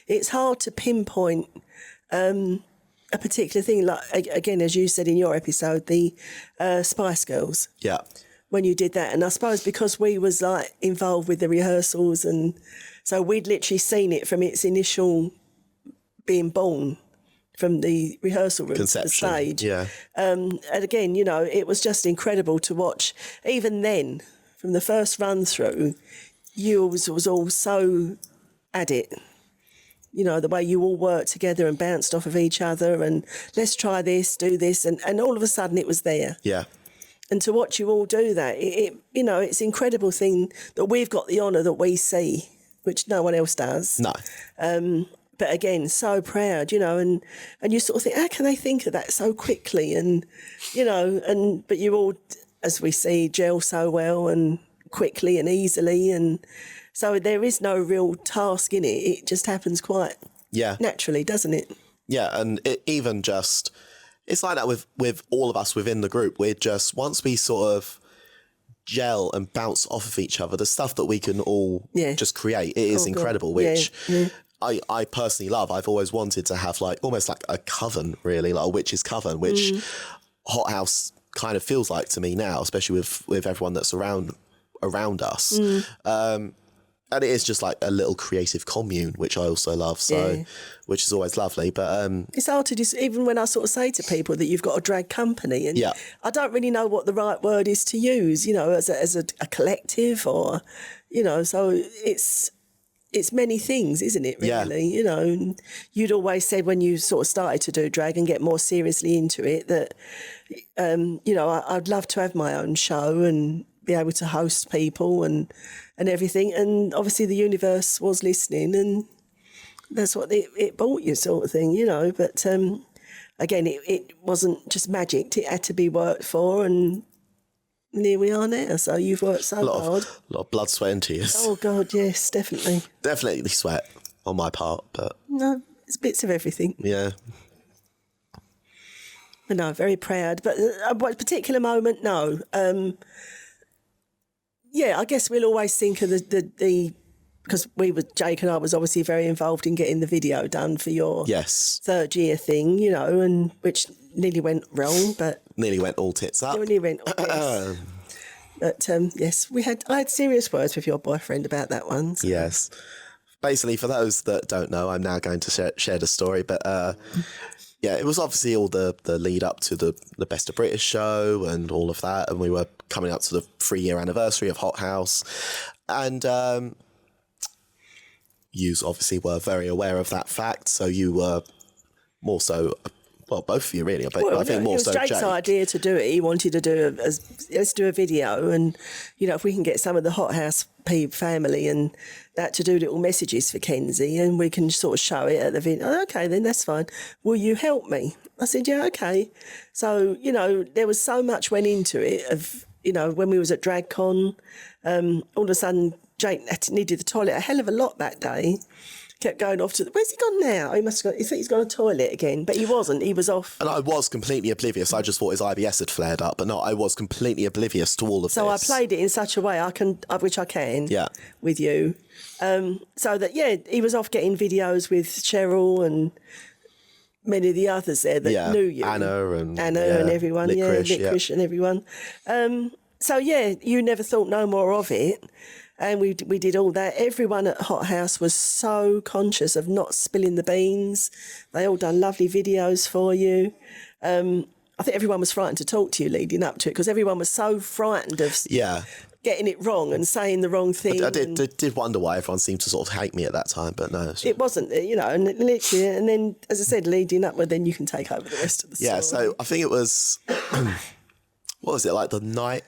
it's hard to pinpoint a particular thing. Like, again, as you said in your episode, the Spice Girls. Yeah. When you did that. And I suppose because we was like involved with the rehearsals, and so we'd literally seen it from its initial being born, from the rehearsal room to the stage. Yeah. And again, you know, it was just incredible to watch. Even then, from the first run through, you was all so at it. You know, the way you all worked together and bounced off of each other and let's try this, do this. And all of a sudden it was there. Yeah. And to watch you all do that, it you know, it's an incredible thing that we've got the honour that we see, which no one else does. No. But again, so proud, you know, and you sort of think, how can they think of that so quickly? And, you know, but you all, as we see, gel so well and quickly and easily. And so there is no real task in it. It just happens quite naturally, doesn't it? Yeah, and it even just, it's like that with all of us within the group. We're just, once we sort of gel and bounce off of each other, the stuff that we can all just create, it is incredible, which I personally love. I've always wanted to have like almost like a coven, really, like a witch's coven, which HotHaus kind of feels like to me now, especially with everyone that's around us. And it is just like a little creative commune, which I also love, so which is always lovely. But it's hard to just, even when I sort of say to people that you've got a drag company, and I don't really know what the right word is to use, you know, as a collective, or, you know, so it's many things, isn't it, really? You know, and you'd always said when you sort of started to do drag and get more seriously into it that, you know, I'd love to have my own show and be able to host people and everything. And obviously the universe was listening, and that's what it brought you, sort of thing, you know. But again, it wasn't just magic. It had to be worked for, and here we are now. So you've worked so hard. A lot of blood, sweat and tears. Oh, God, yes, definitely. Definitely sweat on my part, but... No, it's bits of everything. Yeah. But no, very proud. But a particular moment, no. I guess we'll always think of the because Jake and I was obviously very involved in getting the video done for your third year thing, you know, and which nearly went wrong, but nearly went all tits up. Nearly went all tits. But yes, I had serious words with your boyfriend about that one. So. Yes. Basically, for those that don't know, I'm now going to share the story, but it was obviously all the lead up to the Best of British show and all of that, and we were coming up to the 3-year anniversary of HotHaus, and you obviously were very aware of that fact, so you were more so, well, both of you really, but I think more so Jake. It was Jake's idea to do it. He wanted to do let's do a video, and, you know, if we can get some of the HotHaus family and that to do little messages for Kenzie, and we can sort of show it at the video. Oh, okay, then that's fine. Will you help me? I said, yeah, okay. So, you know, there was so much went into it of, you know, when we was at DragCon, all of a sudden Jake needed the toilet a hell of a lot that day. Kept going off to where's he gone now? He must have gone. He thought he's gone to the toilet again, but he wasn't. He was off. And I was completely oblivious. I just thought his IBS had flared up, but no, I was completely oblivious to all of this. So I played it in such a way which I can, with you, so that he was off getting videos with Cheryl and many of the others there that knew you, Anna and everyone, Licorice and everyone. So you never thought no more of it. And we did all that. Everyone at HotHaus was so conscious of not spilling the beans. They all done lovely videos for you. I think everyone was frightened to talk to you leading up to it because everyone was so frightened of getting it wrong and saying the wrong thing. I did wonder why everyone seemed to sort of hate me at that time, but no. It wasn't, you know, and literally, and then, as I said, leading up, well, then you can take over the rest of the story. Yeah, so I think it was, what was it, like the night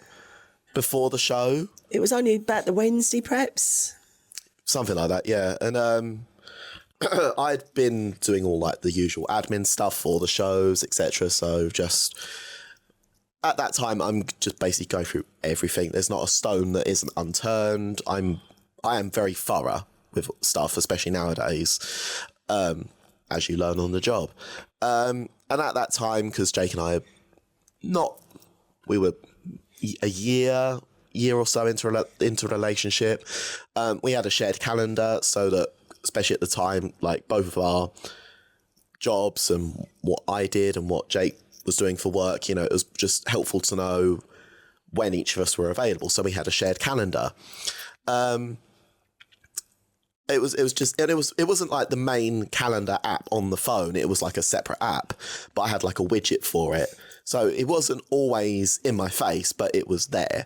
before the show? It was only about the Wednesday, perhaps. Something like that, yeah. And I'd been doing all like the usual admin stuff for the shows, etc. So just at that time, I'm just basically going through everything. There's not a stone that isn't unturned. I am very thorough with stuff, especially nowadays, as you learn on the job. And at that time, because Jake and I we were a year or so into a relationship. We had a shared calendar so that, especially at the time, like both of our jobs and what I did and what Jake was doing for work, it was just helpful to know when each of us were available. So we had a shared calendar. It wasn't like the main calendar app on the phone. It was like a separate app, but I had like a widget for it. So it wasn't always in my face, but it was there.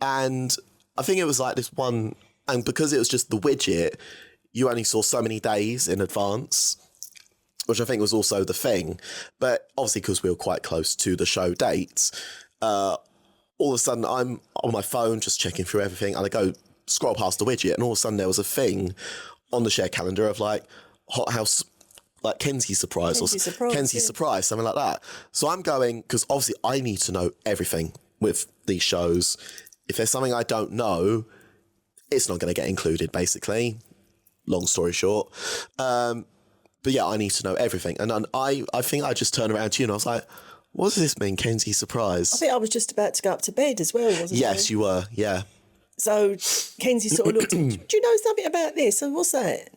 And I think it was like this one, and because it was just the widget, you only saw so many days in advance, which I think was also the thing. But obviously, because we were quite close to the show dates, all of a sudden I'm on my phone just checking through everything, and I go scroll past the widget, and all of a sudden there was a thing on the shared calendar of like HotHaus, like Kenz's surprise, surprise, something like that. So I'm going, because obviously I need to know everything with these shows. If there's something I don't know, it's not going to get included, basically. Long story short. But yeah, I need to know everything. And then I think I just turned around to you and I was like, what does this mean, Kenz's surprise? I think I was just about to go up to bed as well, wasn't I? Yes, you were, yeah. So Kenzie sort of looked at me, do you know something about this? And what's that?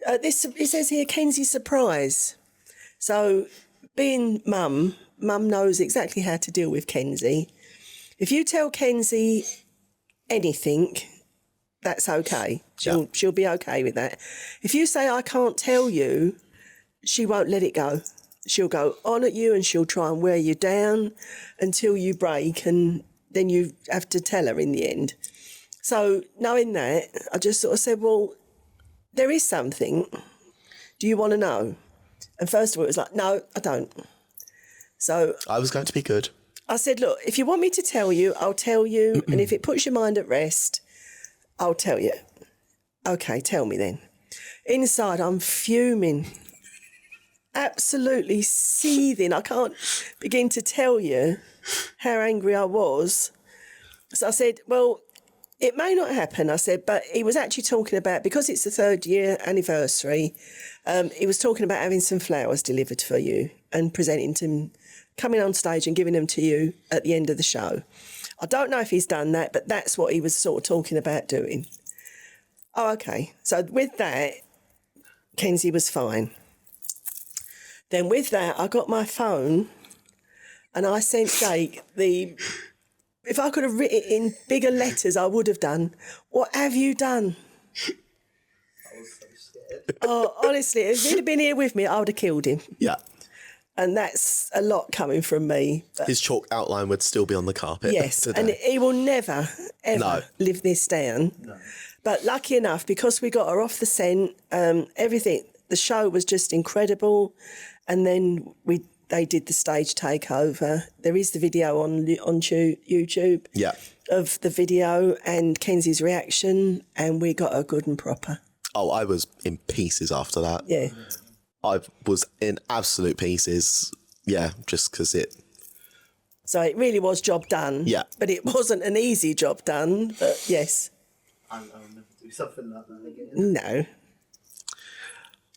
It says here, Kenz's surprise. So being mum knows exactly how to deal with Kenzie. If you tell Kenzie anything, that's okay. She'll be okay with that. If you say, I can't tell you, she won't let it go. She'll go on at you and she'll try and wear you down until you break, and then you have to tell her in the end. So knowing that, I just sort of said, well, there is something. Do you want to know? And first of all, it was like, no, I don't. So I was going to be good. I said, look, if you want me to tell you, I'll tell you. And if it puts your mind at rest, I'll tell you. Okay, tell me then. Inside, I'm fuming. Absolutely seething. I can't begin to tell you how angry I was. So I said, well, it may not happen, I said, but he was actually talking about, because it's the 3rd year anniversary, he was talking about having some flowers delivered for you and presenting them, coming on stage and giving them to you at the end of the show. I don't know if he's done that, but that's what he was sort of talking about doing. Oh, okay. So with that, Kenzie was fine. Then with that, I got my phone and I sent Jake if I could have written it in bigger letters, I would have done. What have you done? I was so scared. Oh, honestly, if he'd have been here with me, I would have killed him. Yeah. And that's a lot coming from me. But his chalk outline would still be on the carpet. yes, today. and he will never, ever live this down. No. But lucky enough, because we got her off the scent, everything, the show was just incredible. And then they did the stage takeover. There is the video on YouTube of the video and Kenzie's reaction, and we got her good and proper. Oh, I was in pieces after that. Yeah. I was in absolute pieces. Yeah, just because it... So it really was job done. Yeah. But it wasn't an easy job done, but yes. I'll never do something like that again. No.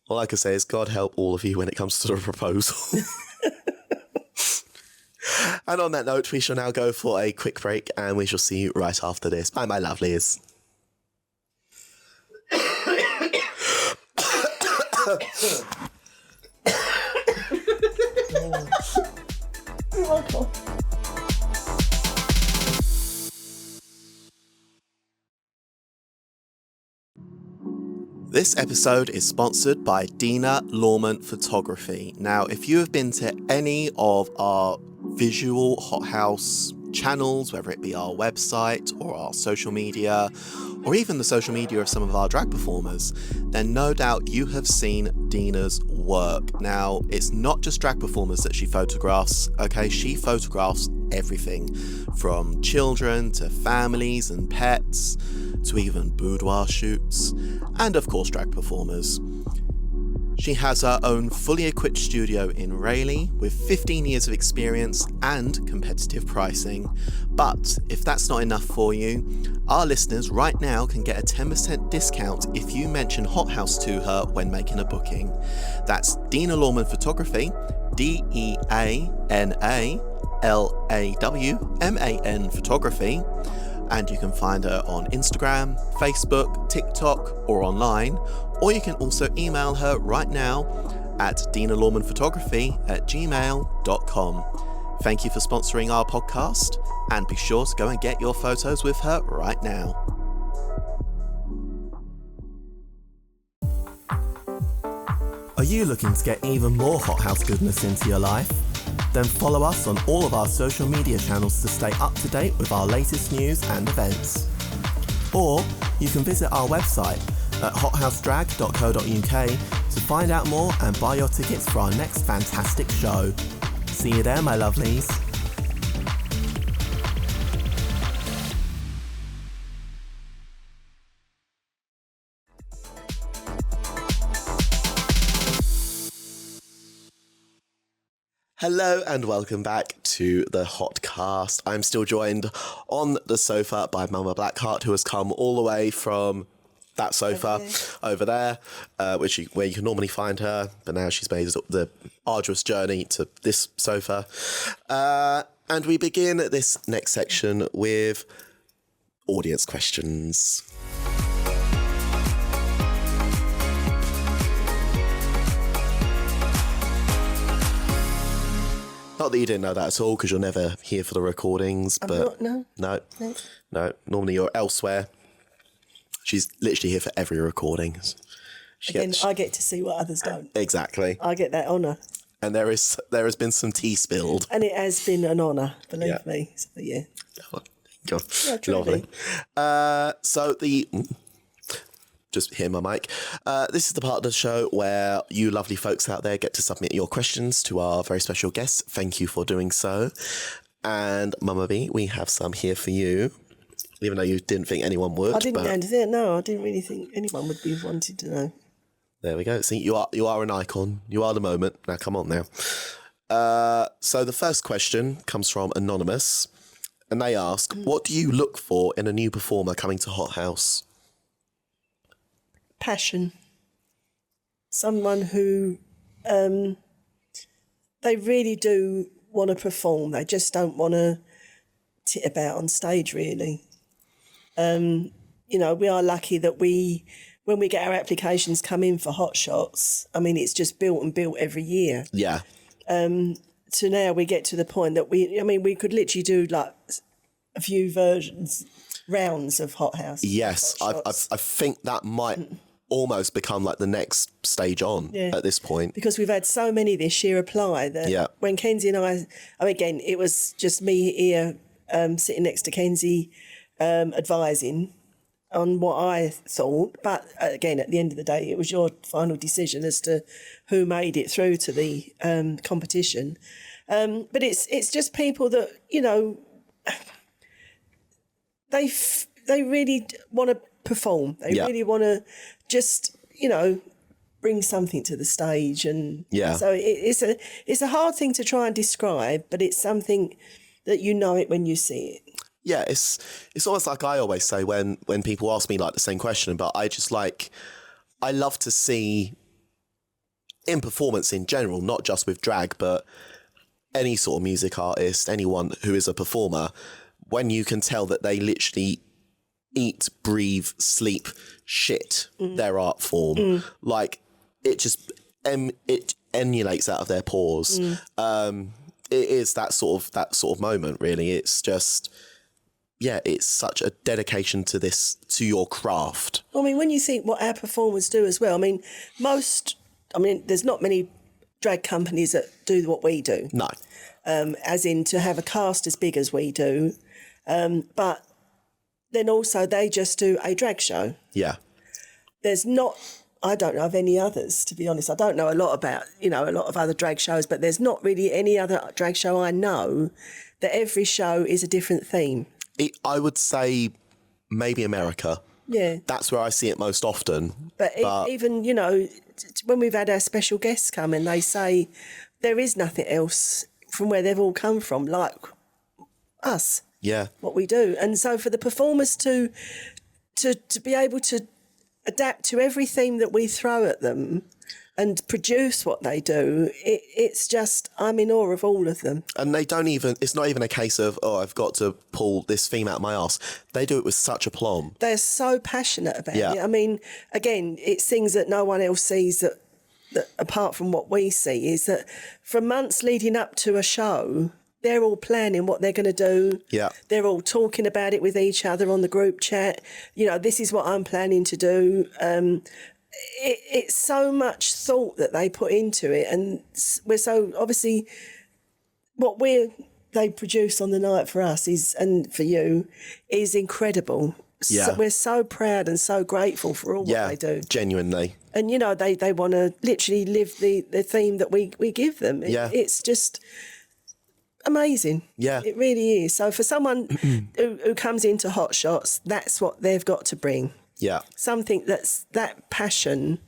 All I can say is God help all of you when it comes to the proposal. And on that note, we shall now go for a quick break and we shall see you right after this. Bye, my lovelies. This episode is sponsored by Dina Lawman Photography. Now, if you have been to any of our visual HotHaus channels, whether it be our website or our social media, or even the social media of some of our drag performers, then no doubt you have seen Dina's work. Now, it's not just drag performers that she photographs, okay? She photographs everything from children to families and pets to even boudoir shoots, and of course drag performers. She has her own fully equipped studio in Rayleigh with 15 years of experience and competitive pricing. But if that's not enough for you, our listeners right now can get a 10% discount if you mention HotHaus to her when making a booking. That's Dina Lawman Photography, DeanaLawman Photography, and you can find her on Instagram, Facebook, TikTok, or online, or you can also email her right now at dinalawmanphotography@gmail.com. Thank you for sponsoring our podcast, and be sure to go and get your photos with her right now. Are you looking to get even more HotHaus goodness into your life? Then follow us on all of our social media channels to stay up to date with our latest news and events. Or you can visit our website at hothausdrag.co.uk to find out more and buy your tickets for our next fantastic show. See you there, my lovelies. Hello and welcome back to the HotCast. I'm still joined on the sofa by Mumma Blackheart, who has come all the way from that sofa over there, where you can normally find her, but now she's made the arduous journey to this sofa. And we begin this next section with audience questions. Not that you didn't know that at all, because you're never here for the recordings. But No. Normally you're elsewhere. She's literally here for every recording. I get to see what others don't. Exactly. I get that honour. And there has been some tea spilled. And it has been an honour, believe me. So, yeah. God, Yeah, truly. Lovely. Just hear my mic. This is the part of the show where you lovely folks out there get to submit your questions to our very special guests. Thank you for doing so. And Mumma B, we have some here for you, even though you didn't think anyone would. I didn't really think anyone would be wanting to know. There we go. See, you are an icon. You are the moment. Now, come on now. So the first question comes from Anonymous, and they ask, what do you look for in a new performer coming to HotHaus? Passion. Someone who they really do want to perform. They just don't want to tit about on stage, really. We are lucky that when we get our applications come in for hot shots, I mean, it's just built every year. Yeah. So now we get to the point that we could literally do like a few rounds of HotHaus. Yes, I think that might almost become like the next stage on at this point. Because we've had so many this year apply that when Kenzie and I mean, again, it was just me here sitting next to Kenzie advising on what I thought. But again, at the end of the day, it was your final decision as to who made it through to the competition. But it's just people that, they really want to perform. They really want to just, bring something to the stage. And so it's a hard thing to try and describe, but it's something that you know it when you see it. Yeah, it's almost like I always say when people ask me like the same question, but I love to see in performance in general, not just with drag, but any sort of music artist, anyone who is a performer, when you can tell that they literally eat, breathe, sleep, shit their art form. Like it just it emulates out of their pores. It is that sort of moment, really. It's just it's such a dedication to your craft. I mean, when you think what our performers do as well, there's not many drag companies that do what we do. No. As in to have a cast as big as we do. But then also they just do a drag show. Yeah. I don't know of any others, to be honest. I don't know a lot about, a lot of other drag shows, but there's not really any other drag show I know that every show is a different theme. I would say maybe America. Yeah. That's where I see it most often. But even, you know, when we've had our special guests come and they say there is nothing else from where they've all come from like us. Yeah. What we do. And so for the performers to be able to adapt to every theme that we throw at them and produce what they do, it's just, I'm in awe of all of them. And they don't even, it's not even a case of, oh, I've got to pull this theme out of my arse. They do it with such aplomb. They're so passionate about it. I mean, again, it's things that no one else sees that apart from what we see, is that for months leading up to a show, they're all planning what they're going to do. Yeah. They're all talking about it with each other on the group chat. You know, this is what I'm planning to do. It's so much thought that they put into it, and we're so obviously what they produce on the night for us is, and for you, is incredible. Yeah. So we're so proud and so grateful for all what they do. Genuinely. And you know, they want to literally live the theme that we give them. It's just amazing. Yeah. It really is. So for someone who comes into Hot Shots, that's what they've got to bring. Yeah. Something that's that passion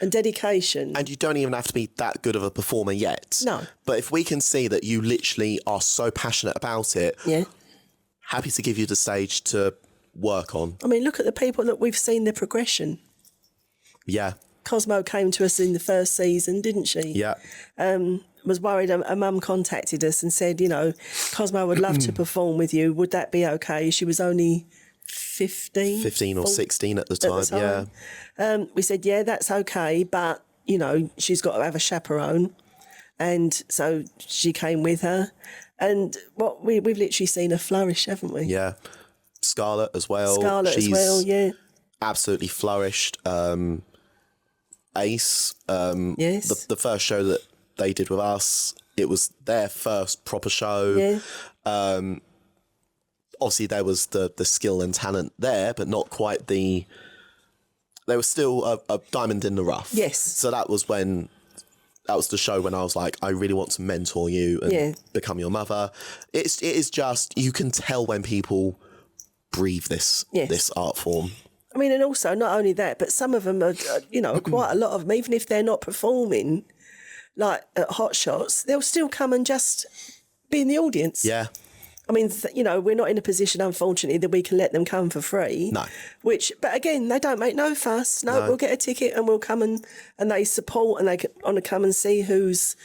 and dedication. And you don't even have to be that good of a performer yet. No. But if we can see that you literally are so passionate about it, happy to give you the stage to work on. I mean, look at the people that we've seen the progression. Yeah. Cosmo came to us in the first season, didn't she? Yeah. Was worried. A mum contacted us and said, you know, Cosmo would love to perform with you. Would that be okay? She was only 15 or 16 at the time. Yeah. We said, yeah, that's okay, but you know, she's got to have a chaperone, and so she came with her, and we've literally seen her flourish, haven't we? Yeah. Scarlett as well. Yeah. Absolutely flourished. Ace. Yes. The first show that they did with us, it was their first proper show. Yeah. Obviously there was the skill and talent there, but not quite there was still a diamond in the rough. Yes. So that was the show when I was like, I really want to mentor you and become your mother. It is just, you can tell when people breathe this art form. I mean, and also not only that, but some of them are, you know, quite a lot of them, even if they're not performing, like at Hot Shots, they'll still come and just be in the audience. Yeah. I mean, you know, we're not in a position, unfortunately, that we can let them come for free. No. But again, they don't make no fuss. No, we'll get a ticket and we'll come and they support, and they want to come and see who's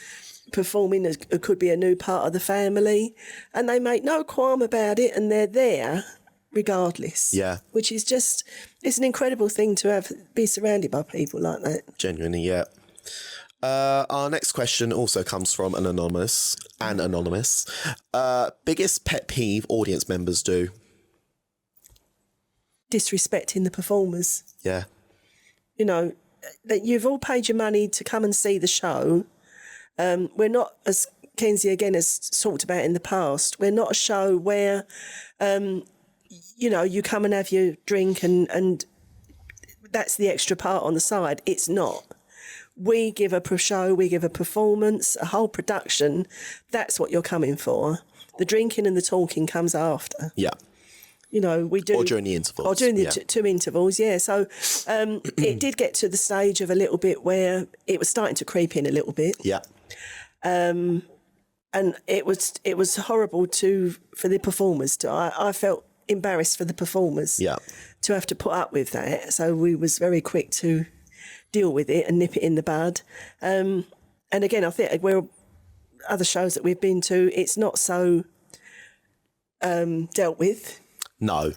performing. It could be a new part of the family, and they make no qualm about it, and they're there regardless. Yeah. Which is just, it's an incredible thing to be surrounded by people like that. Genuinely, yeah. Our next question also comes from an anonymous. Biggest pet peeve audience members do? Disrespecting the performers. Yeah. You know, that you've all paid your money to come and see the show. We're not, as Kenzie again has talked about in the past, we're not a show where, you know, you come and have your drink and that's the extra part on the side. It's not. We give a show, we give a performance, a whole production. That's what you're coming for. The drinking and the talking comes after. Yeah. You know, we do. Or during the intervals. Or during the two intervals, yeah. So it did get to the stage of a little bit where it was starting to creep in a little bit. Yeah. And it was horrible for the performers. I felt embarrassed for the performers. Yeah. To have to put up with that. So we was very quick to deal with it and nip it in the bud. And again, I think where other shows that we've been to, it's not so dealt with. No.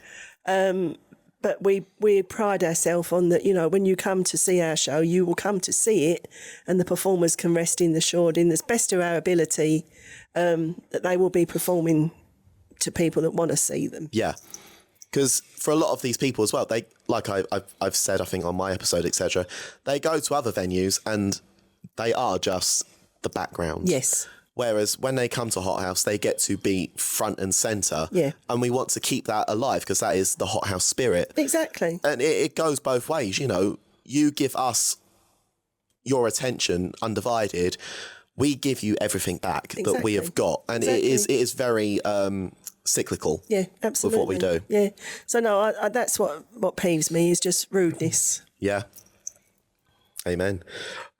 But we pride ourselves on that, you know, when you come to see our show, you will come to see it, and the performers can rest in the assured, in the best of our ability, that they will be performing to people that want to see them. Yeah. Because for a lot of these people as well, they, like I've said, I think on my episode, etc., they go to other venues and they are just the background. Yes. Whereas when they come to HotHaus, they get to be front and centre. Yeah. And we want to keep that alive because that is the HotHaus spirit. Exactly. And it goes both ways. You know, you give us your attention undivided. we give you everything back that we Exactly. have got. And Exactly. it is very cyclical. Yeah, absolutely. With what we do. Yeah. So no, I that's what peeves me is just rudeness. Yeah. Amen.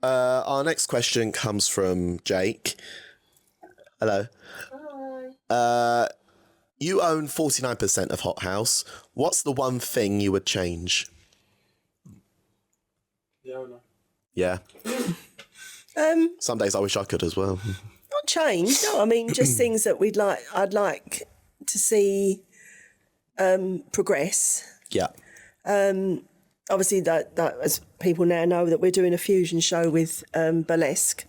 Our next question comes from Jake. Hello. Hi. You own 49% of HotHaus. What's the one thing you would change? The owner. Yeah. Some days I wish I could as well. Not change. No, I mean just things that I'd like to see progress. Yeah. Obviously, that as people now know that we're doing a fusion show with Burlesque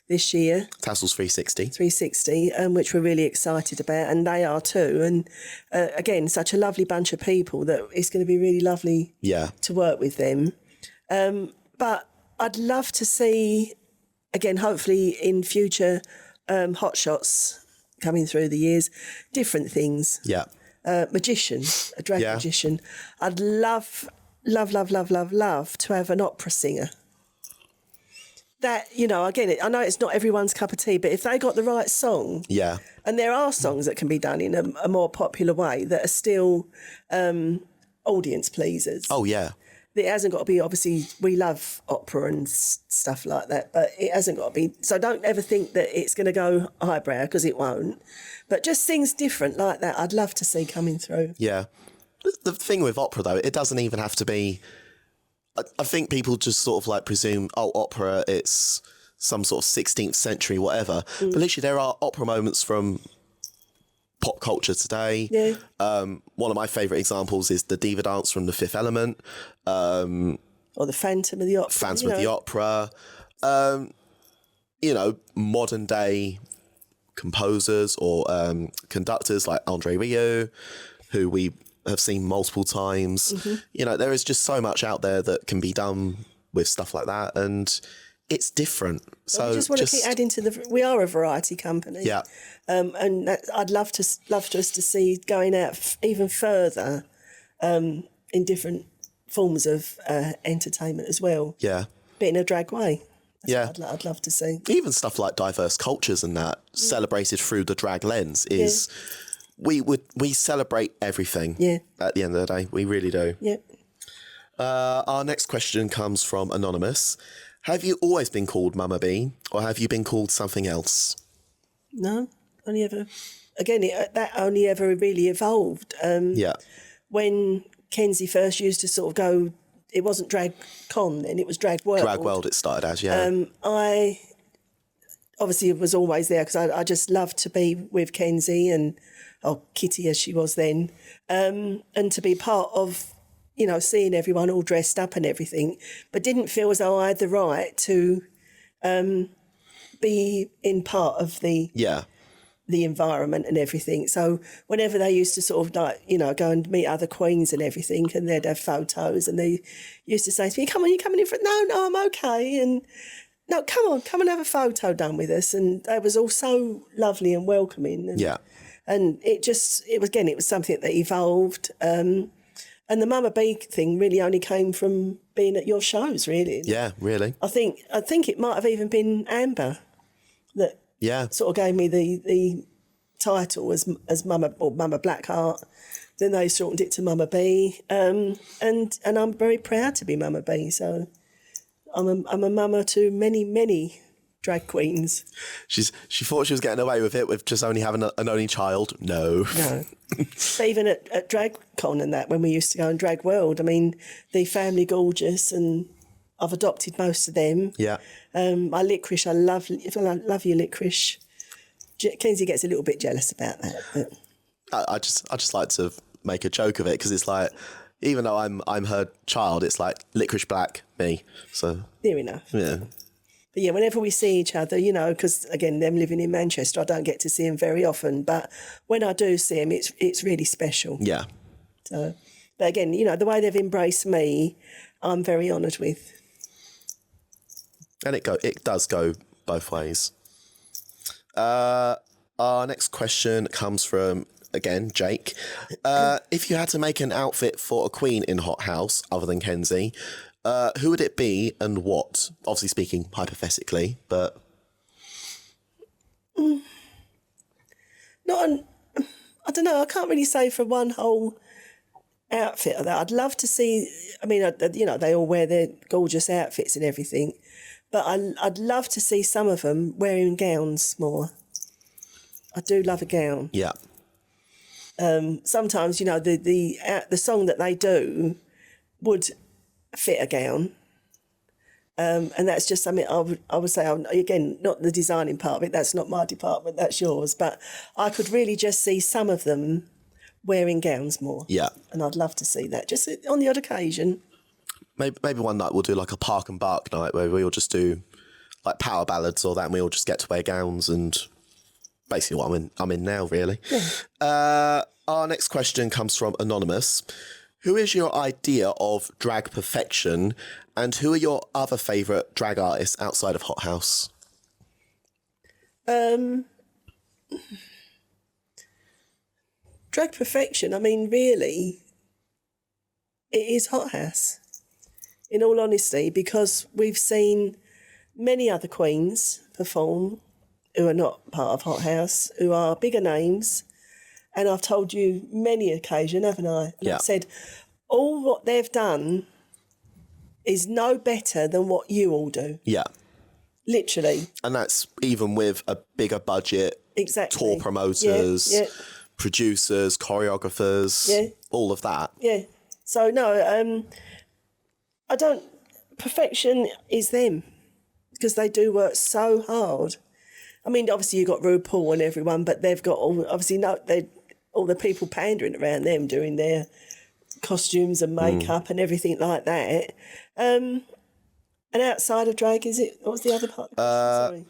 this year, Tassels 360. 360, which we're really excited about, and they are too. And again, such a lovely bunch of people that it's going to be really lovely Yeah. to work with them. But I'd love to see, again, hopefully in future hot shots coming through the years, different things. Yeah. Magician, a drag magician. I'd love to have an opera singer. That, again, I know it's not everyone's cup of tea, but if they got the right song, Yeah. and there are songs that can be done in a more popular way that are still audience pleasers. Oh, yeah. It hasn't got to be, obviously, we love opera and stuff like that, but it hasn't got to be. So don't ever think that it's going to go highbrow, because it won't. But just things different like that, I'd love to see coming through. Yeah. The thing with opera, though, it doesn't even have to be... I think people just sort of like presume, opera, it's some sort of 16th century, whatever. But literally, there are opera moments from pop culture today. Yeah. One of my favourite examples is the diva dance from The Fifth Element. Or the Phantom of the Opera. Phantom of the Opera. Modern day composers or conductors like Andre Rieu, who we have seen multiple times. There is just so much out there that can be done with stuff like that, and it's different. So we just want to keep adding to we are a variety company. Yeah. And I'd love us to see going out even further in different forms of entertainment as well. Yeah. But in a drag way. That's Yeah. what I'd love to see. Even stuff like diverse cultures and that celebrated through the drag lens is we celebrate everything. Yeah. At the end of the day, we really do. Yeah. Our next question comes from Anonymous. Have you always been called Mumma B, or have you been called something else? No, only ever. Again, that only ever really evolved. Yeah. When Kenzie first used to sort of go, it wasn't Drag Con then, it was Drag World. Drag World it started as, yeah. I obviously was always there because I just loved to be with Kenzie or Kitty as she was then, and to be part of, seeing everyone all dressed up and everything, but didn't feel as though I had the right to be in part of the environment and everything. So whenever they used to sort of go and meet other queens and everything, and they'd have photos, and they used to say to me, "Come on, you coming in for it?" No, I'm okay. And no, come and have a photo done with us. And they was all so lovely and welcoming. And it was something that evolved. And the Mumma B thing really only came from being at your shows, really. Yeah, really. I think it might have even been Amber that sort of gave me the title as Mumma or Mumma Blackheart. Then they shortened it to Mumma B, and I'm very proud to be Mumma B. So I'm a mumma to many drag queens. She thought she was getting away with it with just only having an only child. No. But even at Drag Con and that, when we used to go in Drag World, I mean, the Family Gorgeous, and I've adopted most of them. Yeah. My Licorice, I love you, Licorice. Kenzie gets a little bit jealous about that. But I just like to make a joke of it, because it's like, even though I'm her child, it's like Licorice Black, me. So near enough. Yeah. But yeah, whenever we see each other, because again, them living in Manchester, I don't get to see them very often. But when I do see them, it's really special. Yeah. So, but again, the way they've embraced me, I'm very honoured with. And it does go both ways. Our next question comes from, again, Jake. If you had to make an outfit for a queen in HotHaus other than Kenzie, who would it be and what? Obviously speaking hypothetically, but... I don't know, I can't really say for one whole outfit of that. I'd love to see, I mean, you know, they all wear their gorgeous outfits and everything, but I'd love to see some of them wearing gowns more. I do love a gown. Yeah. Sometimes, you know, the song that they do would fit a gown. And that's just something I would say, again, not the designing part of it, that's not my department, that's yours, but I could really just see some of them wearing gowns more. Yeah. And I'd love to see that, just on the odd occasion. Maybe one night we'll do like a Park and Bark night where we all just do like power ballads or that, and we all just get to wear gowns, and basically what I'm in now, really. Yeah. Our next question comes from Anonymous. Who is your idea of drag perfection, and who are your other favourite drag artists outside of HotHaus? Drag perfection, I mean, really, it is HotHaus, in all honesty, because we've seen many other queens perform who are not part of HotHaus, who are bigger names, and I've told you many occasions, haven't I? And Yeah. I've said, all what they've done is no better than what you all do, Yeah. literally. And that's even with a bigger budget, Exactly. tour promoters, Yeah. producers, choreographers, Yeah. all of that. Yeah. So, no, perfection is them, because they do work so hard. I mean, obviously you've got RuPaul and everyone, but they've got all the people pandering around them doing their costumes and makeup and everything like that. And outside of drag, what's the other part? Sorry.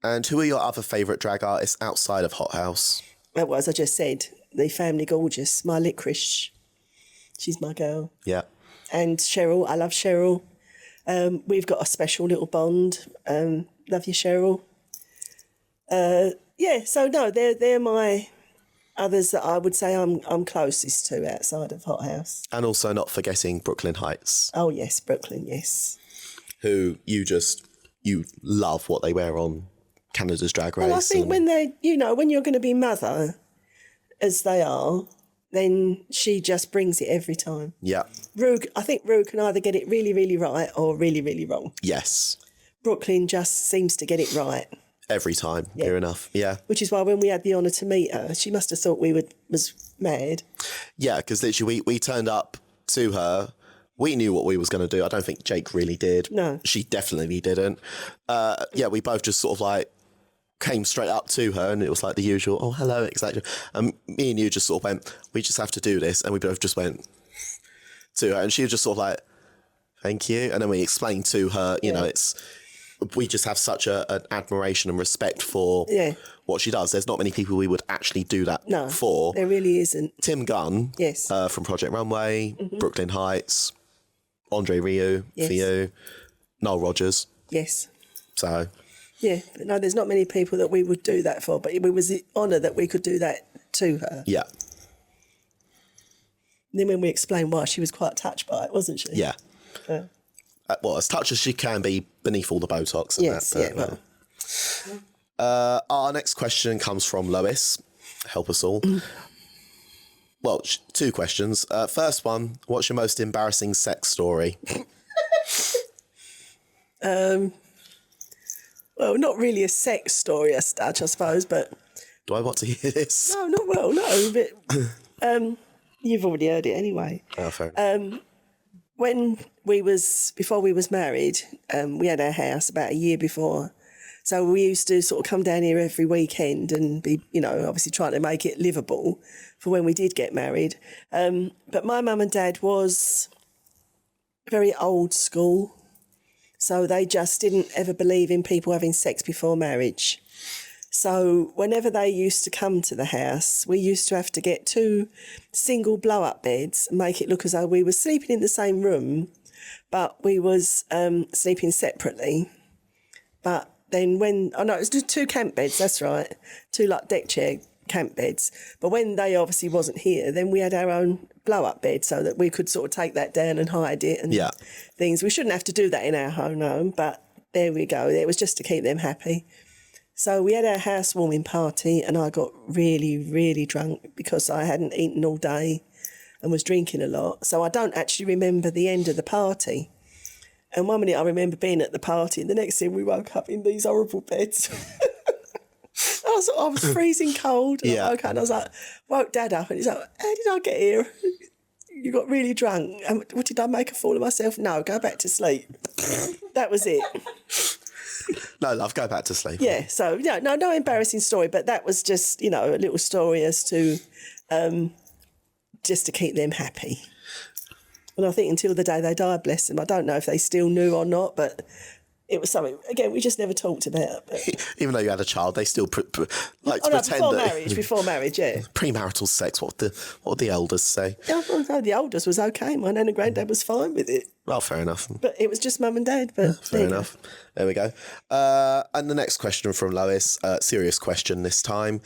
And who are your other favourite drag artists outside of HotHaus? Well, as I just said, the Family Gorgeous, my licorice. She's my girl. Yeah. And Cheryl, I love Cheryl. We've got a special little bond. Love you, Cheryl. So no, they're my others that I would say I'm closest to outside of HotHaus. And also not forgetting Brooklyn Heights, Oh yes, Brooklyn, yes. who you love what they wear on Canada's Drag Race. Well, I think when you're going to be mother, as they are, then she just brings it every time. Yeah. I think Rue can either get it really, really right or really, really wrong. Yes. Brooklyn just seems to get it right. Every time, near enough. Yeah. Which is why when we had the honour to meet her, she must have thought was mad. Yeah, because literally we turned up to her. We knew what we was going to do. I don't think Jake really did. No. She definitely didn't. We both just sort of like came straight up to her, and it was like the usual, oh, hello, exactly. And me and you just sort of went, we just have to do this. And we both just went to her, and she was just sort of like, thank you. And then we explained to her, you know, we just have such an admiration and respect for what she does. There's not many people we would actually do that for. There really isn't. Tim Gunn, Yes. from Project Runway, Brooklyn Heights, Andre Rieu for you, Noel Rogers. Yes. So. Yeah, but no, there's not many people that we would do that for, but it was the honour that we could do that to her. Yeah. And then when we explained why, she was quite touched by it, wasn't she? Yeah. Well, as touched as she can be beneath all the Botox and that. But, our next question comes from Lois. Help us all. Well, two questions. First one, what's your most embarrassing sex story? Well, not really a sex story as such, I suppose, but... Do I want to hear this? No, but you've already heard it anyway. Oh, fair. Before we was married, we had our house about a year before. So we used to sort of come down here every weekend and be, obviously trying to make it livable for when we did get married. But my mum and dad was very old school. So they just didn't ever believe in people having sex before marriage. So whenever they used to come to the house, we used to have to get 2 single blow-up beds and make it look as though we were sleeping in the same room, but we was sleeping separately. But then it was 2 camp beds, that's right, 2 like deck chair camp beds. But when they obviously wasn't here, then we had our own blow-up bed so that we could sort of take that down and hide it and things. We shouldn't have to do that in our home, but there we go. It was just to keep them happy. So we had our housewarming party and I got really, really drunk because I hadn't eaten all day and was drinking a lot. So I don't actually remember the end of the party. And one minute I remember being at the party and the next thing we woke up in these horrible beds. I was freezing cold. And I woke up and I was like, woke Dad up and he's like, how did I get here? You got really drunk. What, did I make a fool of myself? No, go back to sleep. That was it. No, love, go back to sleep. Yeah, so, no embarrassing story, but that was just, a little story as to, just to keep them happy. And I think until the day they died, bless them, I don't know if they still knew or not, but it was something, again, we just never talked about. But... Even though you had a child, they still pretend before marriage, yeah. Premarital sex, what would the elders say? No, the elders was okay. My nan and granddad was fine with it. Well, fair enough. But it was just mum and dad. But fair enough. There we go. And the next question from Lois, serious question this time.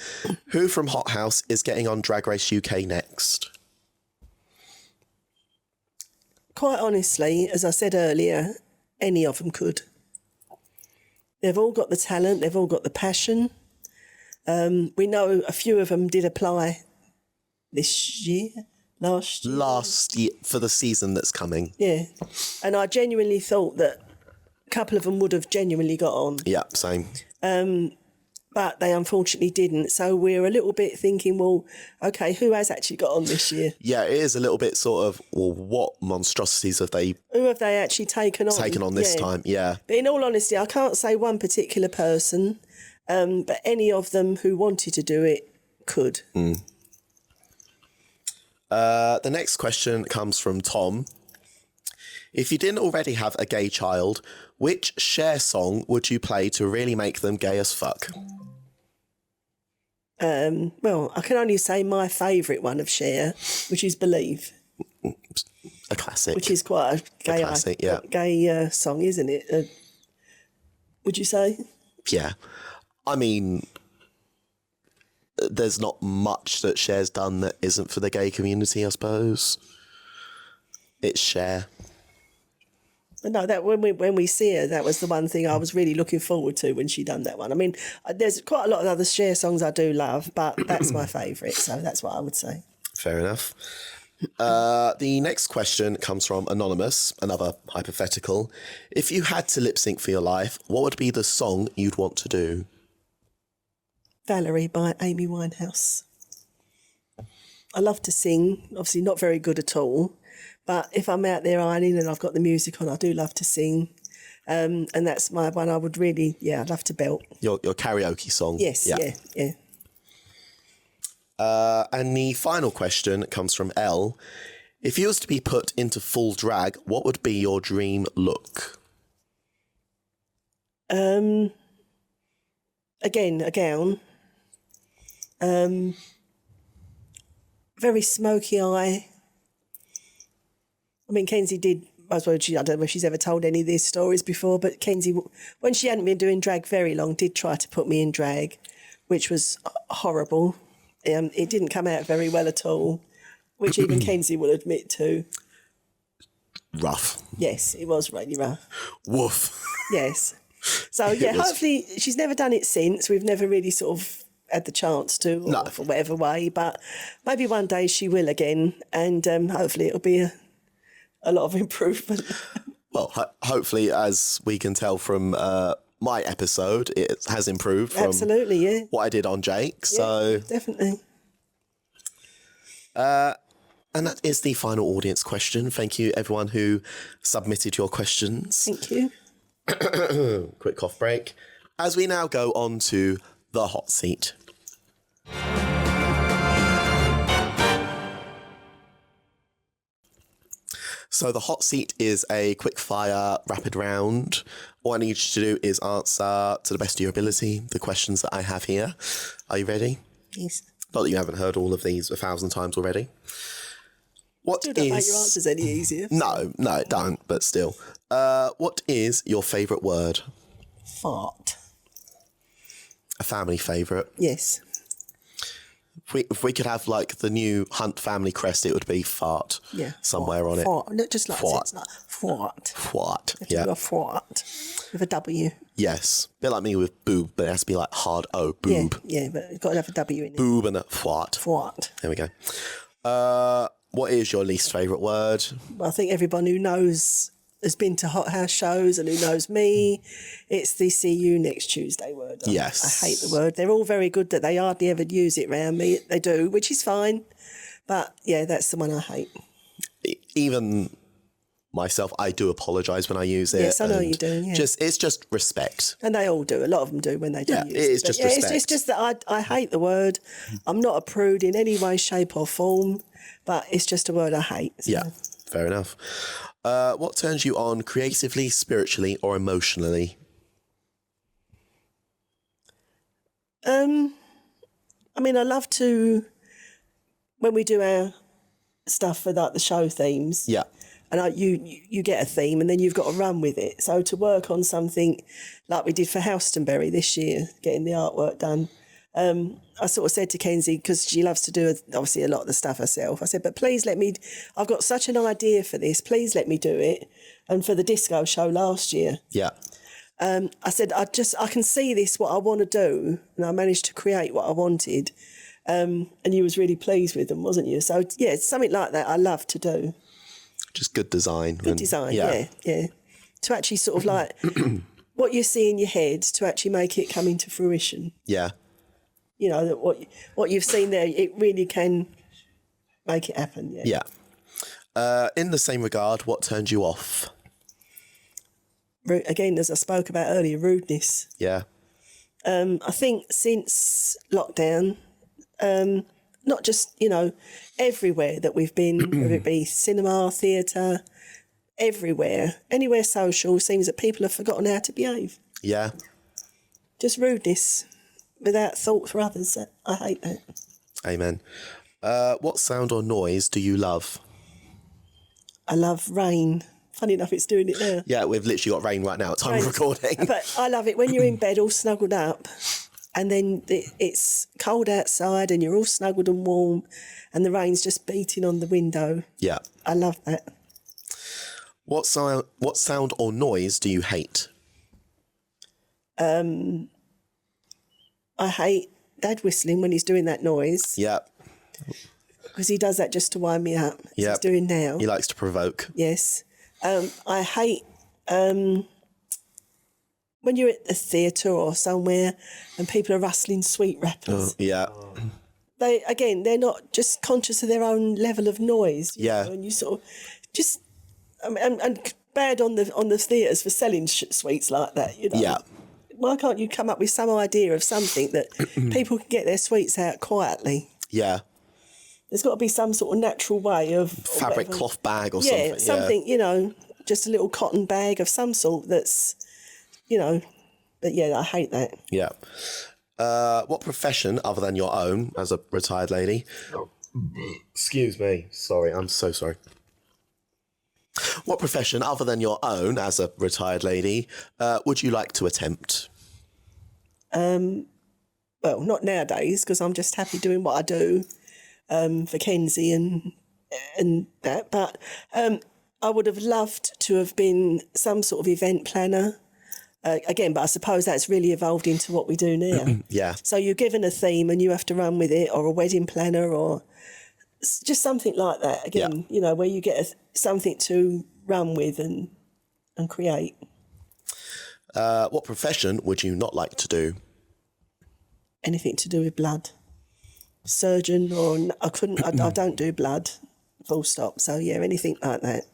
Who from HotHaus is getting on Drag Race UK next? Quite honestly, as I said earlier, any of them could. They've all got the talent. They've all got the passion. We know a few of them did apply last year for the season that's coming. Yeah. And I genuinely thought that a couple of them would have genuinely got on. Yeah, same. But they unfortunately didn't. So we're a little bit thinking, well, okay, who has actually got on this year? Yeah, it is a little bit sort of, well, what monstrosities have they... Who have they actually taken on? This time, yeah. But in all honesty, I can't say one particular person, but any of them who wanted to do it could. The next question comes from Tom. If you didn't already have a gay child, which Cher song would you play to really make them gay as fuck? Well, I can only say my favourite one of Cher, which is Believe. A classic. Which is quite a gay song, isn't it? Would you say? Yeah. I mean, there's not much that Cher's done that isn't for the gay community, I suppose. It's Cher. No, that when we see her, that was the one thing I was really looking forward to when she done that one. I mean, there's quite a lot of other Cher songs I do love, but that's my favourite, so that's what I would say. Fair enough. The next question comes from Anonymous, another hypothetical. If you had to lip sync for your life, what would be the song you'd want to do? Valerie by Amy Winehouse. I love to sing, obviously not very good at all. But if I'm out there ironing and I've got the music on, I do love to sing. And that's my one I would really, I'd love to belt. Your karaoke song? Yes, yeah. And the final question comes from Elle. If you was to be put into full drag, what would be your dream look? Again, a gown. Very smoky eye. I mean, Kenzie did, I don't know if she's ever told any of these stories before, but Kenzie, when she hadn't been doing drag very long, did try to put me in drag, which was horrible. It didn't come out very well at all, which even Kenzie will admit to. Rough. Yes, it was really rough. Woof. Yes. So, hopefully she's never done it since. We've never really sort of had the chance to, or for whatever way, but maybe one day she will again, and hopefully it'll be a lot of improvement. Well, hopefully, as we can tell from my episode, it has improved from what I did on Jake. Yeah, so definitely. And that is the final audience question. Thank you, everyone who submitted your questions. Thank you. Quick cough break. As we now go on to the hot seat. So the hot seat is a quick fire rapid round. All I need you to do is answer to the best of your ability the questions that I have here. Are you ready? Yes. Not that you haven't heard all of these 1,000 times already. Still don't make your answers any easier. No, it don't, but still. What is your favourite word? Fart. A family favourite? Yes. If we could have like the new Hunt family crest, it would be fart. Yeah. Somewhere on it. Fart. Not just like Fart. it's like fart. Fart. You have to do a fart with a W. Yes. A bit like me with boob, but it has to be like hard O, boob. Yeah, but you've got to have a W in it. Boob and a fwat. Fwat. There we go. What is your least favourite word? I think everyone who knows has been to HotHaus shows and who knows me, it's the see you next Tuesday word. Yes. I hate the word. They're all very good that they hardly ever use it around me. They do, which is fine. But yeah, that's the one I hate. Even myself, I do apologise when I use it. Yes, I know you do. Yeah. It's just respect. And they all do. A lot of them do when they do use it. It is just respect. It's just that I hate the word. I'm not a prude in any way, shape or form, but it's just a word I hate. So. Yeah, fair enough. What turns you on creatively, spiritually or emotionally? I mean, I love to, when we do our stuff for like the show themes. Yeah. And you get a theme and then you've got to run with it. So to work on something like we did for Houstonbury this year, getting the artwork done, I sort of said to Kenzie, because she loves to do obviously a lot of the stuff herself, I said, but please let me, I've got such an idea for this, please let me do it. And for the disco show last year, Yeah. I said, I can see this, what I want to do. And I managed to create what I wanted. And you was really pleased with them, wasn't you? So yeah, it's something like that I love to do. Just good design. Good design, yeah. To actually sort of like what you see in your head, to actually make it come into fruition. Yeah. You know, that what you've seen there, it really can make it happen, yeah. Yeah. In the same regard, what turned you off? Again, as I spoke about earlier, rudeness. Yeah. I think since lockdown, not just, you know, everywhere that we've been, whether it be cinema, theatre, everywhere, anywhere social, seems that people have forgotten how to behave. Yeah. Just rudeness without thought for others. I hate that. Amen. What sound or noise do you love? I love rain. Funny enough, it's doing it now. Yeah, we've literally got rain right now at time of recording. But I love it when you're in bed all snuggled up and then it's cold outside and you're all snuggled and warm and the rain's just beating on the window. Yeah. I love that. What sound or noise do you hate? I hate Dad whistling when he's doing that noise. Yeah. Because he does that just to wind me up. Yeah. He's doing now. He likes to provoke. Yes. I hate when you're at a theatre or somewhere and people are rustling sweet wrappers. Yeah. They're not just conscious of their own level of noise. You Yeah. know, and you sort of just and bad on the theatres for selling sweets like that. You know. Yeah. Why can't you come up with some idea of something that people can get their sweets out quietly? Yeah. There's got to be some sort of natural way of Fabric cloth bag or something. something. Something, you know, just a little cotton bag of some sort that's, you know, but yeah, I hate that. Yeah. What profession other than your own as a retired lady? Excuse me. Sorry, I'm so sorry. What profession other than your own as a retired lady would you like to attempt? Well, not nowadays because I'm just happy doing what I do for Kenzie and that. But I would have loved to have been some sort of event planner. Again, but I suppose that's really evolved into what we do now. Yeah. So you're given a theme and you have to run with it, or a wedding planner, or just something like that. Again, you know, where you get something to run with and create. What profession would you not like to do? Anything to do with blood. Surgeon, or I don't do blood, full stop. So yeah, anything like that.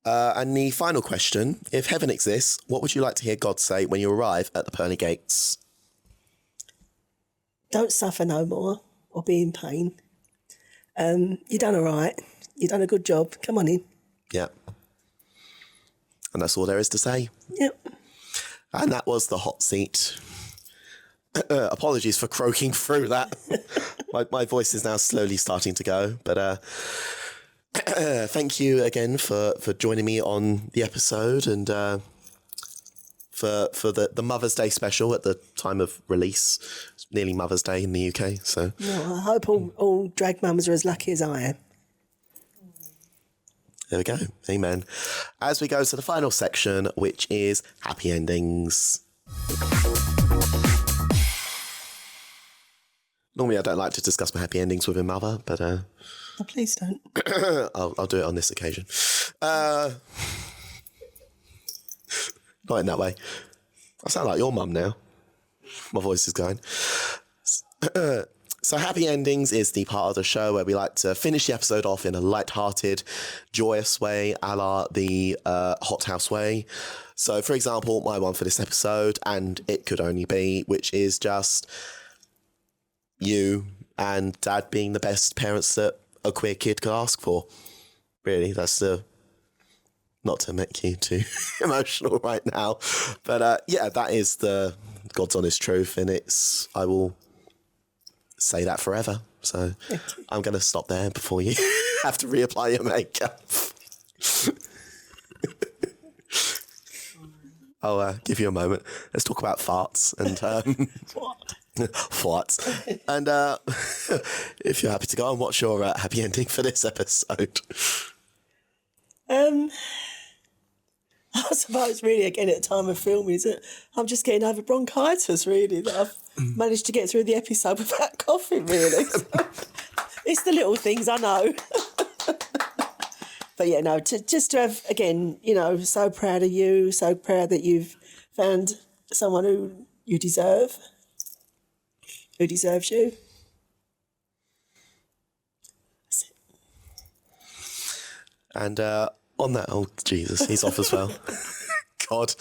And the final question, if heaven exists, what would you like to hear God say when you arrive at the pearly gates? Don't suffer no more or be in pain. You done all right. You done a good job. Come on in. Yeah. And that's all there is to say. Yep. And that was the hot seat. Apologies for croaking through that. my voice is now slowly starting to go, but thank you again for joining me on the episode and for the Mother's Day special at the time of release. It's nearly Mother's Day in the UK, so Well, I hope all drag mums are as lucky as I am. There we go. Amen. As we go to the final section, which is happy endings. Normally, I don't like to discuss my happy endings with my mother, but Oh, please don't. I'll do it on this occasion. Not in that way. I sound like your mum now. My voice is going. So happy endings is the part of the show where we like to finish the episode off in a light-hearted, joyous way, a la the HotHaus way. So, for example, my one for this episode, and it could only be, which is just you and Dad being the best parents that a queer kid could ask for. Really, that's the... Not to make you too emotional right now, but yeah, that is the God's honest truth, and I will say that forever. So I'm going to stop there before you have to reapply your makeup. I'll give you a moment. Let's talk about farts and farts. And if you're happy to go on, what's your happy ending for this episode? I suppose really again at the time of filming is that I'm just getting over bronchitis really, that I've managed to get through the episode without coughing really. So, it's the little things, I know. But yeah, no, just to have, again, you know, so proud of you, so proud that you've found someone who deserves you. That's it. And on that, oh Jesus, he's off as well. God,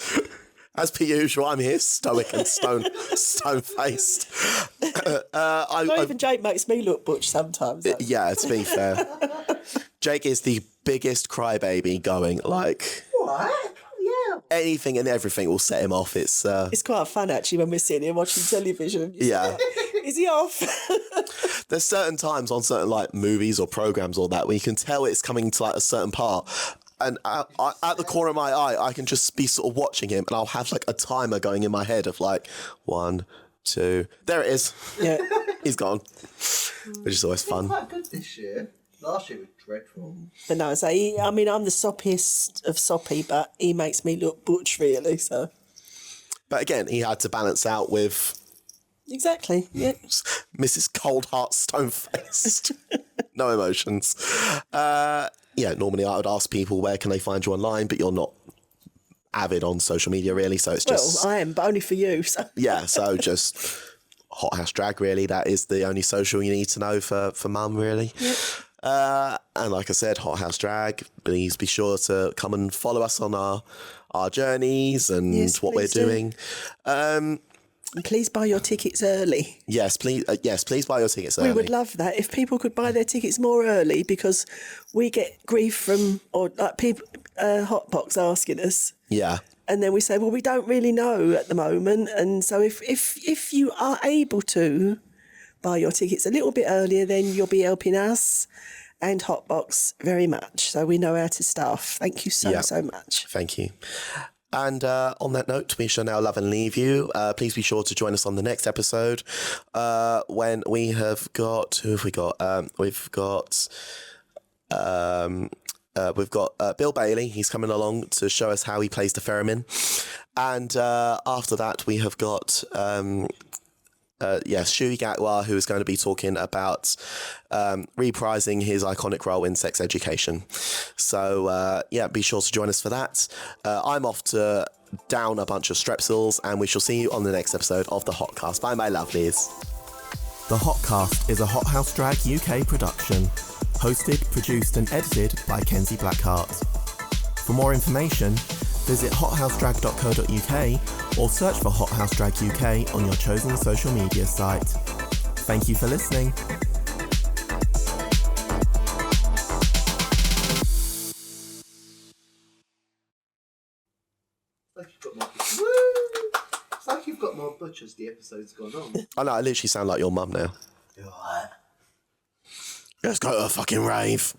as per usual, I'm here stoic and stone-faced. Not even Jake makes me look butch sometimes. Though. Yeah, to be fair, Jake is the biggest crybaby going. Like What? Yeah. anything and everything will set him off. It's quite fun actually when we're sitting here watching television. Yeah. Is he off? There's certain times on certain like movies or programs or that where you can tell it's coming to like a certain part. And at the corner of my eye, I can just be sort of watching him, and I'll have like a timer going in my head of like 1, 2. There it is. Yeah, he's gone. Which is always fun. Quite good this year. Last year was dreadful. but no, so I'm the soppiest of soppy, but he makes me look butch really. So But again, he had to balance out with exactly, yeah. Mrs. Cold Heart Stone-Faced. No emotions. Yeah, normally I would ask people where can they find you online, but you're not avid on social media really, so it's just... Well, I am, but only for you. So. Yeah, so just HotHaus Drag really, that is the only social you need to know for Mum really. Yep. And like I said, HotHaus Drag, please be sure to come and follow us on our journeys and Yes, what we're please do. doing. And please buy your tickets early. Yes, please buy your tickets early. We would love that if people could buy their tickets more early, because we get grief from people, Hotbox asking us, Yeah. and then we say, well, we don't really know at the moment, and so if you are able to buy your tickets a little bit earlier, then you'll be helping us and Hotbox very much. So we know how to staff. Thank you so much. Thank you. And on that note, we shall now love and leave you. Please be sure to join us on the next episode when we have got... Who have we got? We've got Bill Bailey. He's coming along to show us how he plays the theremin. And after that, we have got... Shui Gatwa, who is going to be talking about reprising his iconic role in sex education. So, be sure to join us for that. I'm off to down a bunch of strepsils, and we shall see you on the next episode of the HotCast. Bye, my lovelies. The HotCast is a HotHaus Drag UK production, hosted, produced and edited by Kenzie Blackheart. For more information, visit hothausdrag.co.uk or search for HotHaus Drag UK on your chosen social media site. Thank you for listening. It's like you've got more butch as the episode's gone on. I know, I literally sound like your mum now. You're right. Let's go to a fucking rave.